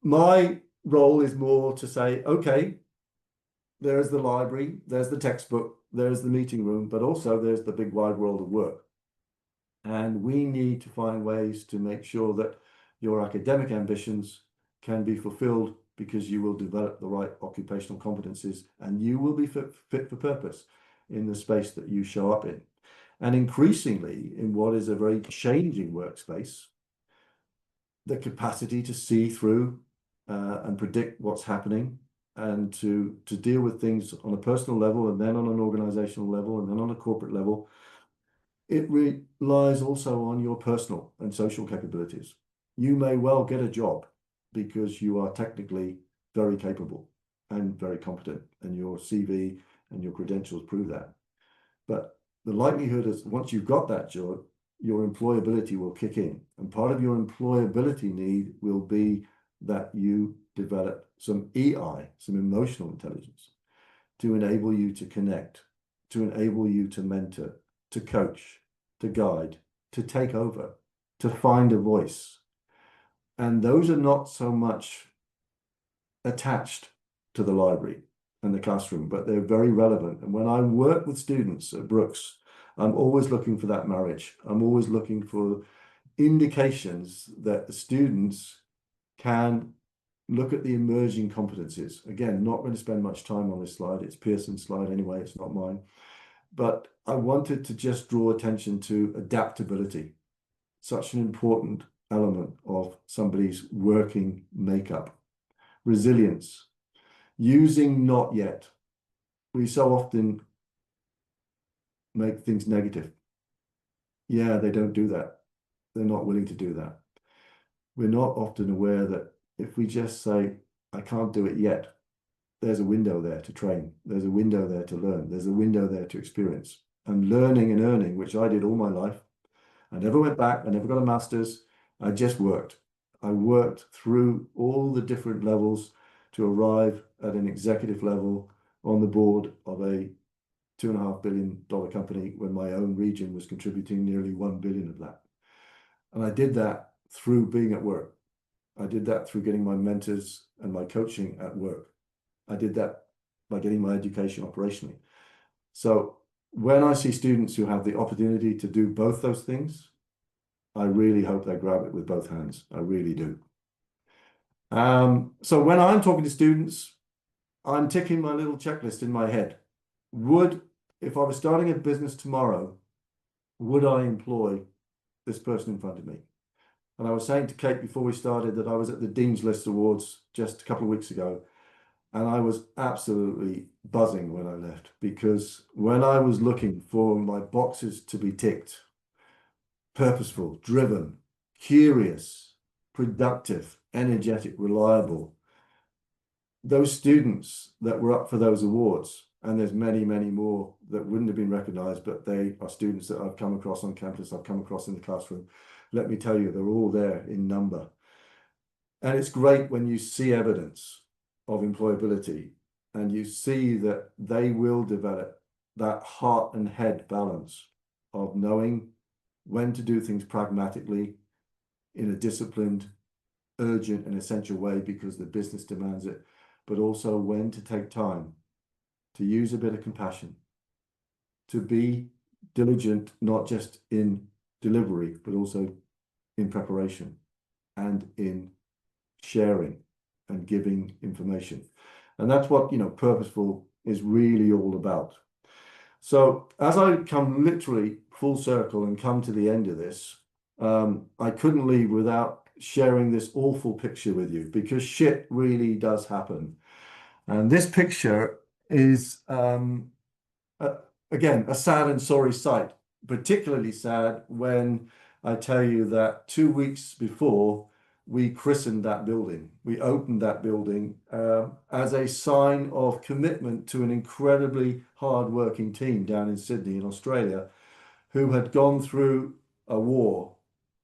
My role is more to say, okay, there's the library, there's the textbook, there's the meeting room, but also there's the big wide world of work. And we need to find ways to make sure that your academic ambitions can be fulfilled because you will develop the right occupational competencies and you will be fit for purpose in the space that you show up in. And increasingly, in what is a very changing workspace, the capacity to see through and predict what's happening and to deal with things on a personal level and then on an organizational level and then on a corporate level, it relies also on your personal and social capabilities. You may well get a job because you are technically very capable and very competent, and your CV and your credentials prove that. But the likelihood is once you've got that job, your employability will kick in. And part of your employability need will be that you develop some EI, some emotional intelligence, to enable you to connect, to enable you to mentor, to coach, to guide, to take over, to find a voice. And those are not so much attached to the library and the classroom, but they're very relevant. And when I work with students at Brookes, I'm always looking for that marriage. I'm always looking for indications that the students can look at the emerging competencies. Again, not going to spend much time on this slide. It's Pearson's slide anyway, it's not mine. But I wanted to just draw attention to adaptability, such an important element of somebody's working makeup. Resilience, using not yet. We so often make things negative. Yeah, they don't do that. They're not willing to do that. We're not often aware that if we just say, I can't do it yet, there's a window there to train. There's a window there to learn. There's a window there to experience. And learning and earning, which I did all my life. I never went back. I never got a master's. I just worked. I worked through all the different levels to arrive at an executive level on the board of a $2.5 billion company when my own region was contributing nearly 1 billion of that. And I did that through being at work. I did that through getting my mentors and my coaching at work. I did that by getting my education operationally. So when I see students who have the opportunity to do both those things, I really hope they grab it with both hands. I really do. So when I'm talking to students, I'm ticking my little checklist in my head. If I was starting a business tomorrow, would I employ this person in front of me? And I was saying to Kate before we started that I was at the Dean's List Awards just a couple of weeks ago, and I was absolutely buzzing when I left, because when I was looking for my boxes to be ticked, purposeful, driven, curious, productive, energetic, reliable, those students that were up for those awards, and there's many, many more that wouldn't have been recognized, but they are students that I've come across on campus, I've come across in the classroom. Let me tell you, they're all there in number. And it's great when you see evidence of employability and you see that they will develop that heart and head balance of knowing when to do things pragmatically in a disciplined, urgent and essential way because the business demands it, but also when to take time to use a bit of compassion, to be diligent, not just in delivery, but also in preparation and in sharing and giving information. And that's what, purposeful is really all about. So as I come literally full circle and come to the end of this, I couldn't leave without sharing this awful picture with you, because shit really does happen. And this picture is, again, a sad and sorry sight, particularly sad when I tell you that 2 weeks before, we christened that building. We opened that building as a sign of commitment to an incredibly hard-working team down in Sydney in Australia who had gone through a war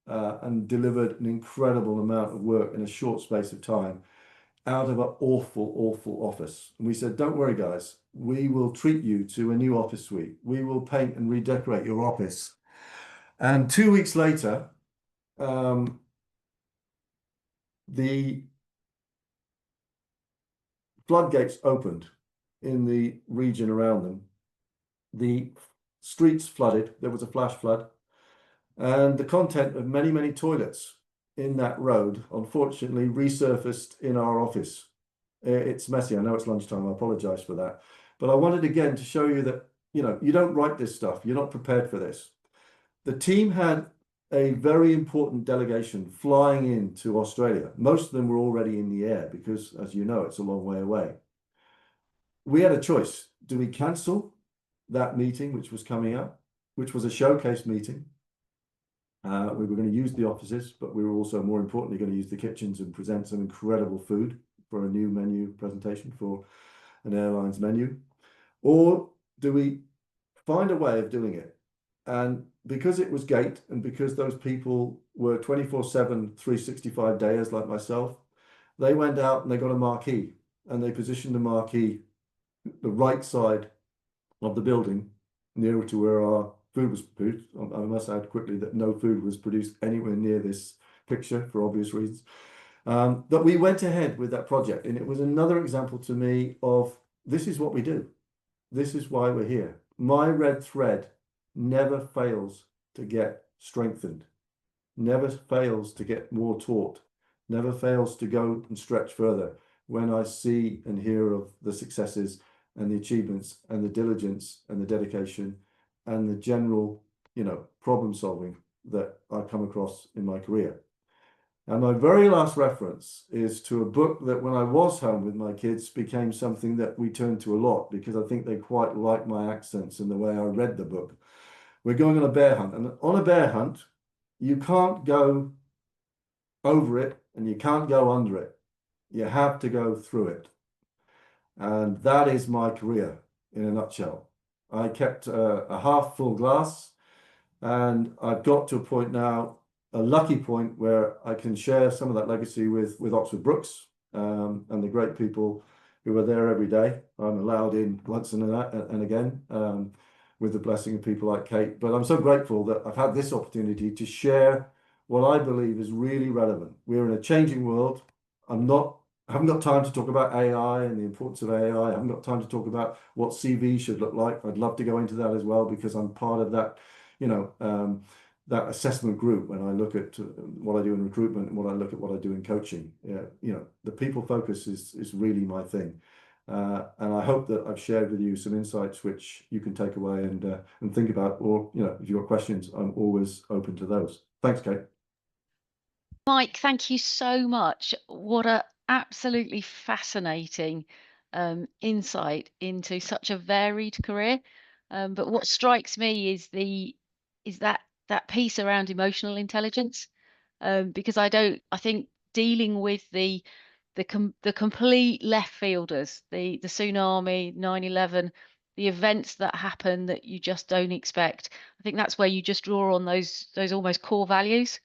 and delivered an incredible amount of work in a short space of time out of an awful, awful office. And we said, don't worry, guys, we will treat you to a new office suite. We will paint and redecorate your office. And 2 weeks later, the floodgates opened in the region around them. The streets flooded. There was a flash flood. And the content of many, many toilets in that road, unfortunately, resurfaced in our office. It's messy. I know it's lunchtime. I apologize for that. But I wanted again to show you that, you don't write this stuff. You're not prepared for this. The team had a very important delegation flying into Australia. Most of them were already in the air because, as you know, it's a long way away. We had a choice. Do we cancel that meeting, which was coming up, which was a showcase meeting? We were going to use the offices, but we were also, more importantly, going to use the kitchens and present some incredible food for a new menu presentation for an airline's menu. Or do we find a way of doing it? And because it was gate and because those people were 24/7, 365 days like myself, they went out and they got a marquee and they positioned the marquee the right side of the building nearer to where our food was produced. I must add quickly that no food was produced anywhere near this picture for obvious reasons. But we went ahead with that project, and it was another example to me of this is what we do. This is why we're here. My red thread never fails to get strengthened, never fails to get more taught, never fails to go and stretch further when I see and hear of the successes and the achievements and the diligence and the dedication and the general, problem solving that I come across in my career. And my very last reference is to a book that when I was home with my kids became something that we turned to a lot because I think they quite like my accents and the way I read the book. We're going on a bear hunt, and on a bear hunt, you can't go over it and you can't go under it. You have to go through it. And that is my career in a nutshell. I kept a half full glass, and I've got to a point now, a lucky point, where I can share some of that legacy with Oxford Brookes and the great people who are there every day. I'm allowed in once and again with the blessing of people like Kate. But I'm so grateful that I've had this opportunity to share what I believe is really relevant. We're in a changing world. I haven't got time to talk about AI and the importance of AI. I haven't got time to talk about what CV should look like. I'd love to go into that as well because I'm part of that, that assessment group when I look at what I do in recruitment and what I look at what I do in coaching. The people focus is really my thing. And I hope that I've shared with you some insights which you can take away and think about, or, if you've got questions, I'm always open to those. Thanks, Kate. Mike, thank you so much. What a absolutely fascinating insight into such a varied career. But what strikes me is that piece around emotional intelligence, because I think dealing with the complete left fielders, the tsunami, 9/11, the events that happen that you just don't expect. I think that's where you just draw on those almost core values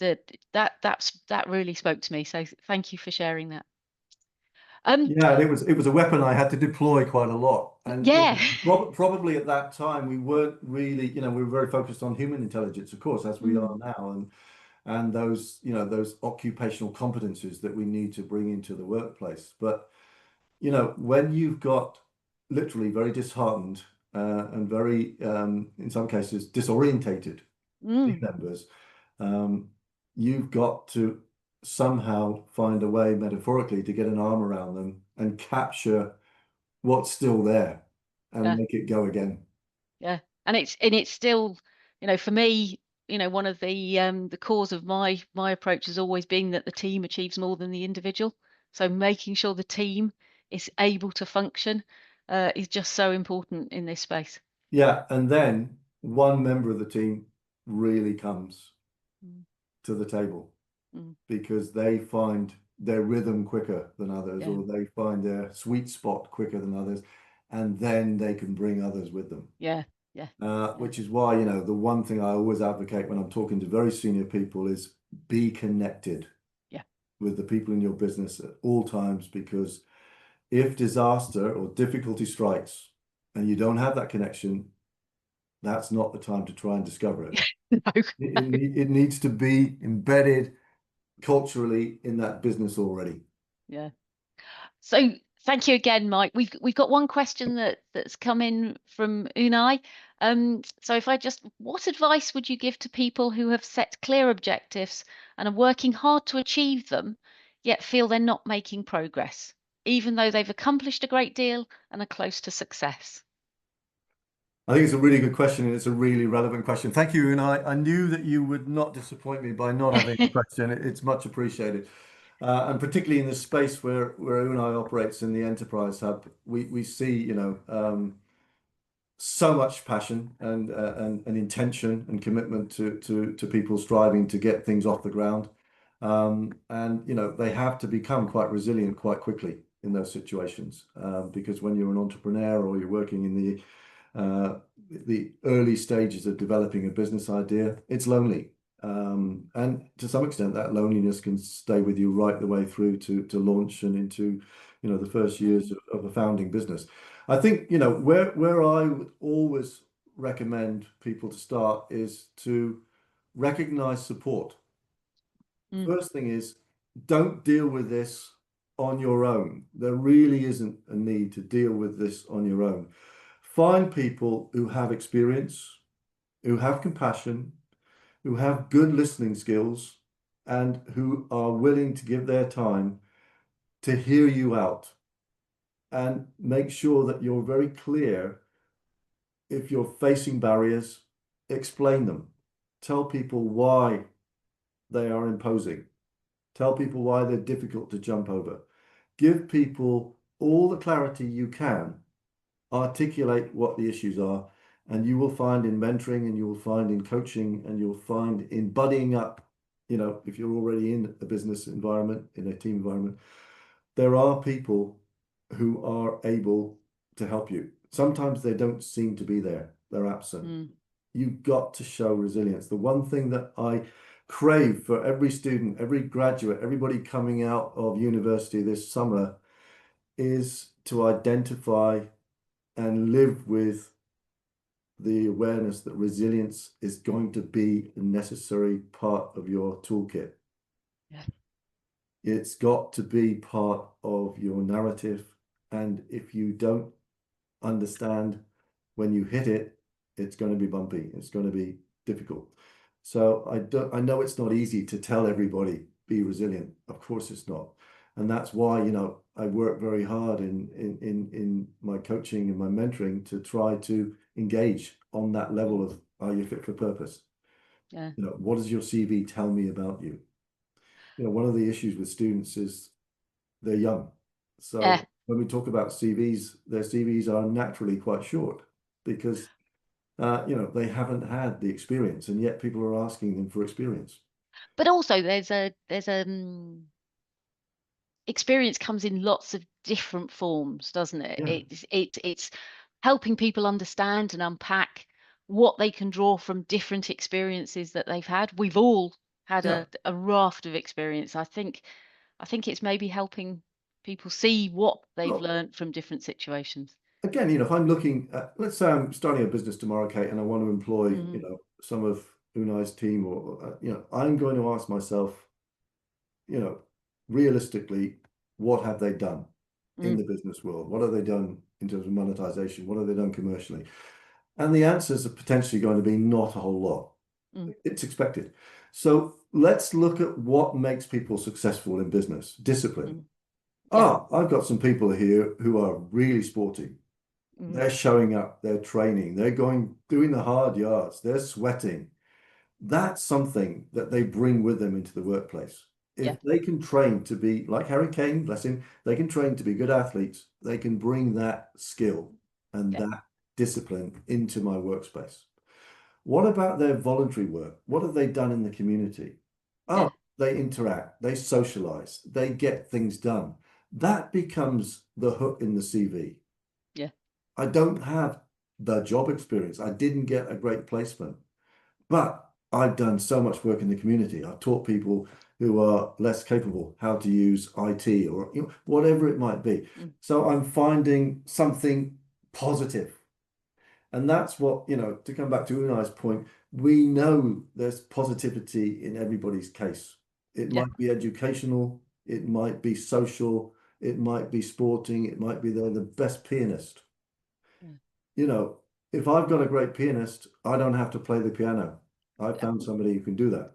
that really spoke to me. So thank you for sharing that. Yeah, and it was a weapon I had to deploy quite a lot. And Yeah. probably at that time we weren't really, we were very focused on human intelligence, of course, as we are now, and those, those occupational competencies that we need to bring into the workplace. But, when you've got literally very disheartened and very, in some cases, disorientated team members, you've got to somehow find a way, metaphorically, to get an arm around them and capture what's still there and Yeah. make it go again. Yeah. And it's still, for me, one of the cores of my approach has always been that the team achieves more than the individual. So making sure the team is able to function is just so important in this space. Yeah, and then one member of the team really comes to the table. because they find their rhythm quicker than others, Yeah. or they find their sweet spot quicker than others, and then they can bring others with them. Yeah. Yeah. Yeah. Which is why, the one thing I always advocate when I'm talking to very senior people is be connected Yeah. with the people in your business at all times, because if disaster or difficulty strikes and you don't have that connection, that's not the time to try and discover it. No, It needs to be embedded culturally in that business already. yeah. So thank you again, Mike. We've got one question that's come in from Unai. So if I just, what advice would you give to people who have set clear objectives and are working hard to achieve them, yet feel they're not making progress, even though they've accomplished a great deal and are close to success? I think it's a really good question, and it's a really relevant question. Thank you, and I knew that you would not disappoint me by not having a question. It's much appreciated. And particularly in the space where Unai operates in the enterprise hub, we see, so much passion and intention and commitment to people striving to get things off the ground. And they have to become quite resilient quite quickly in those situations, because when you're an entrepreneur or you're working in the early stages of developing a business idea, it's lonely. And to some extent, that loneliness can stay with you right the way through to launch and into, the first years of a founding business. I think, where I would always recommend people to start is to recognize support. Mm, First thing is, don't deal with this on your own. There really isn't a need to deal with this on your own. Find people who have experience, who have compassion, who have good listening skills, and who are willing to give their time to hear you out, and make sure that you're very clear. If you're facing barriers, explain them. Tell people why they are imposing. Tell people why they're difficult to jump over. Give people all the clarity you can, articulate what the issues are, and you will find in mentoring, and you will find in coaching, and you'll find in buddying up, if you're already in a business environment, in a team environment, there are people who are able to help you. Sometimes they don't seem to be there, they're absent. mm, You've got to show resilience. The one thing that I crave for every student, every graduate, everybody coming out of university this summer is to identify and live with the awareness that resilience is going to be a necessary part of your toolkit. yeah. It's got to be part of your narrative. And if you don't understand when you hit it, it's going to be bumpy. It's going to be difficult. So I know it's not easy to tell everybody be resilient. Of course it's not. And that's why, I work very hard in my coaching and my mentoring to try to engage on that level of, are you fit for purpose? Yeah. What does your CV tell me about you? One of the issues with students is they're young. Yeah. So when we talk about CVs, their CVs are naturally quite short because they haven't had the experience, and yet people are asking them for experience. But also there's a experience comes in lots of different forms, doesn't it? Yeah, It's helping people understand and unpack what they can draw from different experiences that they've had. We've all had yeah. a raft of experience. I think it's maybe helping people see what they've Well, learned from different situations. again, if I'm looking at, let's say I'm starting a business tomorrow, Kate, and I want to employ, Mm, some of Unai's team, or, I'm going to ask myself, you know, realistically, what have they done in mm, the business world? What have they done in terms of monetization? What have they done commercially? And the answers are potentially going to be not a whole lot. mm, It's expected. So let's look at what makes people successful in business. Discipline. mm. Yeah. I've got some people here who are really sporty. Mm, They're showing up, they're training, they're doing the hard yards, they're sweating. That's something that they bring with them into the workplace. yeah. If they can train to be like Harry Kane, bless him, they can train to be good athletes, they can bring that skill and Yeah. that discipline into my workspace. What about their voluntary work? What have they done in the community? Yeah. they interact, they socialize, they get things done. That becomes the hook in the CV. Yeah. I don't have the job experience. I didn't get a great placement, but I've done so much work in the community. I've taught people who are less capable how to use IT or whatever it might be. Mm. So I'm finding something positive. And that's what, to come back to Unai's point, we know there's positivity in everybody's case. It Yeah. might be educational, it might be social, it might be sporting, it might be they're the best pianist. Yeah. If I've got a great pianist, I don't have to play the piano. I've found somebody who can do that.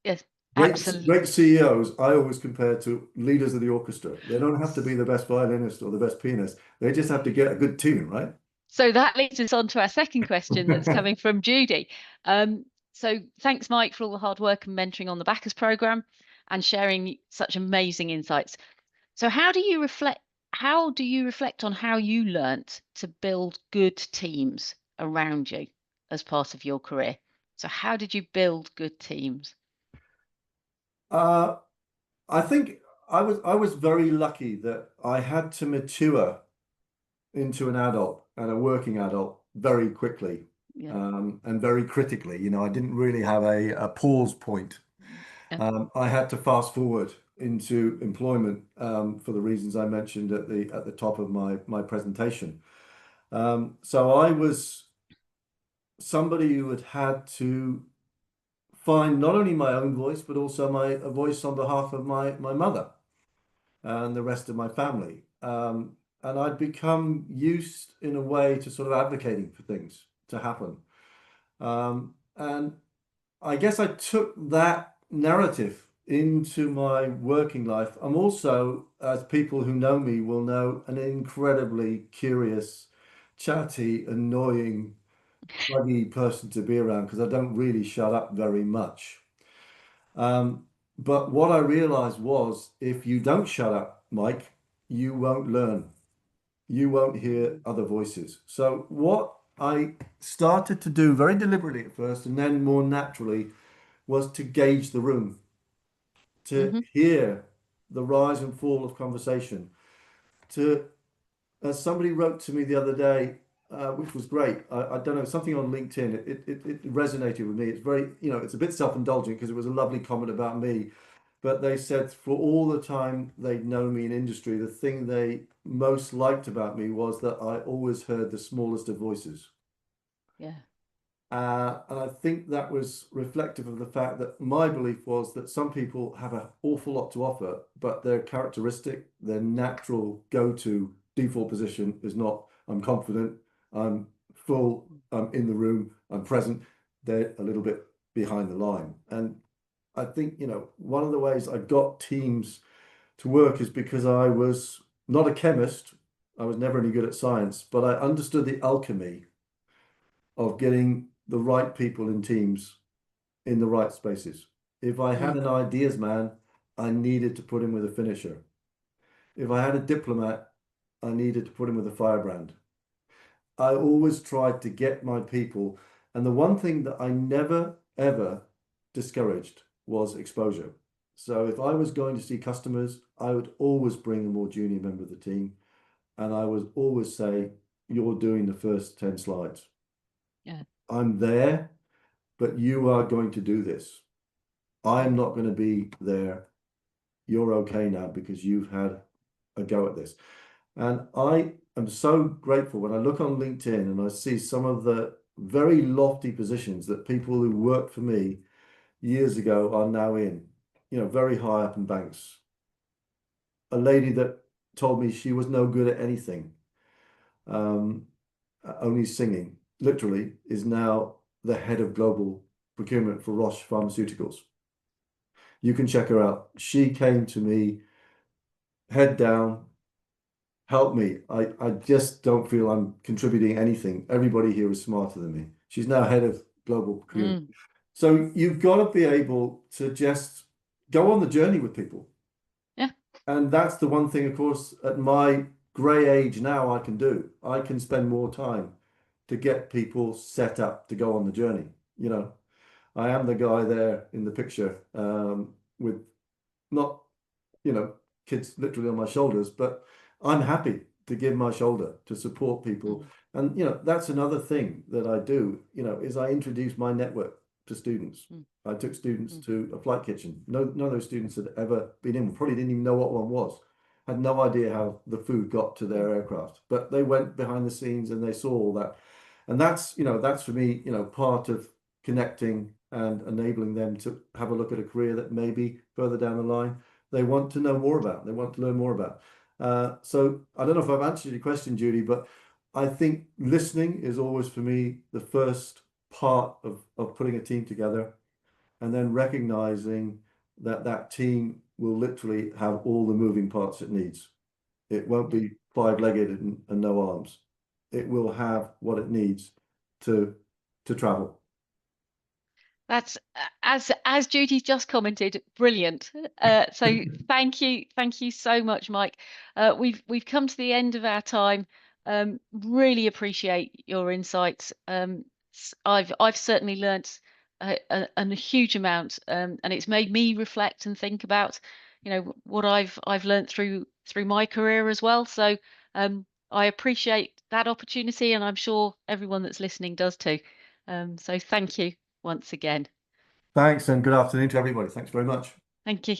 Yes, Great absolutely. CEOs, I always compare to leaders of the orchestra. They don't have to be the best violinist or the best pianist. They just have to get a good tune, right? So that leads us on to our second question that's coming from Judy. So thanks, Mike, for all the hard work and mentoring on the Backers program and sharing such amazing insights. So how do you reflect on how you learnt to build good teams around you as part of your career? So how did you build good teams? Uh, I think I was very lucky that I had to mature into an adult and a working adult very quickly, Yeah. and very critically. I didn't really have a pause point. Yeah. I had to fast forward into employment, for the reasons I mentioned at the top of my presentation. So I was somebody who had to find not only my own voice, but also a voice on behalf of my mother and the rest of my family. And I'd become used in a way to sort of advocating for things to happen. And I guess I took that narrative into my working life. I'm also, as people who know me will know, an incredibly curious, chatty, annoying, buggy person to be around because I don't really shut up very much. Um, but what I realized was if you don't shut up, Mike, you won't learn. You won't hear other voices. So what I started to do very deliberately at first and then more naturally was to gauge the room, to Mm-hmm. hear the rise and fall of conversation, to, as somebody wrote to me the other day, which was great. I don't know, something on LinkedIn. It resonated with me. It's very, it's a bit self-indulgent because it was a lovely comment about me. But they said for all the time they'd known me in industry, the thing they most liked about me was that I always heard the smallest of voices. Yeah. And I think that was reflective of the fact that my belief was that some people have an awful lot to offer, but their characteristic, their natural go-to default position is not, I'm confident, I'm full, I'm in the room, I'm present. They're a little bit behind the line. And I think, one of the ways I got teams to work is because I was not a chemist. I was never any good at science, but I understood the alchemy of getting the right people in teams in the right spaces. If I had Mm. an ideas man, I needed to put him with a finisher. If I had a diplomat, I needed to put him with a firebrand. I always tried to get my people. And the one thing that I never, ever discouraged was exposure. So if I was going to see customers, I would always bring a more junior member of the team. And I would always say, you're doing the first 10 slides. Yeah. I'm there, but you are going to do this. I'm not going to be there. You're okay now because you've had a go at this. And I am so grateful when I look on LinkedIn and I see some of the very lofty positions that people who worked for me years ago are now in, very high up in banks. A lady that told me she was no good at anything, um, only singing, literally, is now the head of global procurement for Roche Pharmaceuticals. You can check her out. She came to me, head down, help me. I just don't feel I'm contributing anything. Everybody here is smarter than me. She's now head of global procurement. Mm. So you've got to be able to just go on the journey with people. Yeah. And that's the one thing, of course, at my gray age now I can do. I can spend more time to get people set up to go on the journey. I am the guy there in the picture, with not, you know, kids literally on my shoulders, but I'm happy to give my shoulder to support people. And, you know, that's another thing that I do, you know, is I introduce my network to students. I took students to a flight kitchen. None of those students had ever been in, probably didn't even know what one was, had no idea how the food got to their aircraft, but they went behind the scenes and they saw all that. And that's, you know, that's for me, you know, part of connecting and enabling them to have a look at a career that maybe further down the line they want to know more about, they want to learn more about. So I don't know if I've answered your question, Judy, but I think listening is always for me the first part of putting a team together, and then recognizing that that team will literally have all the moving parts it needs. It won't be five-legged and no arms. It will have what it needs to travel. That's as Judy just commented, brilliant. So thank you so much, Mike. We've come to the end of our time. Really appreciate your insights. I've certainly learnt a huge amount, and it's made me reflect and think about, you know, what I've learnt through my career as well. So I appreciate that opportunity, and I'm sure everyone that's listening does too. So thank you once again. Thanks, and good afternoon to everybody. Thanks very much. Thank you.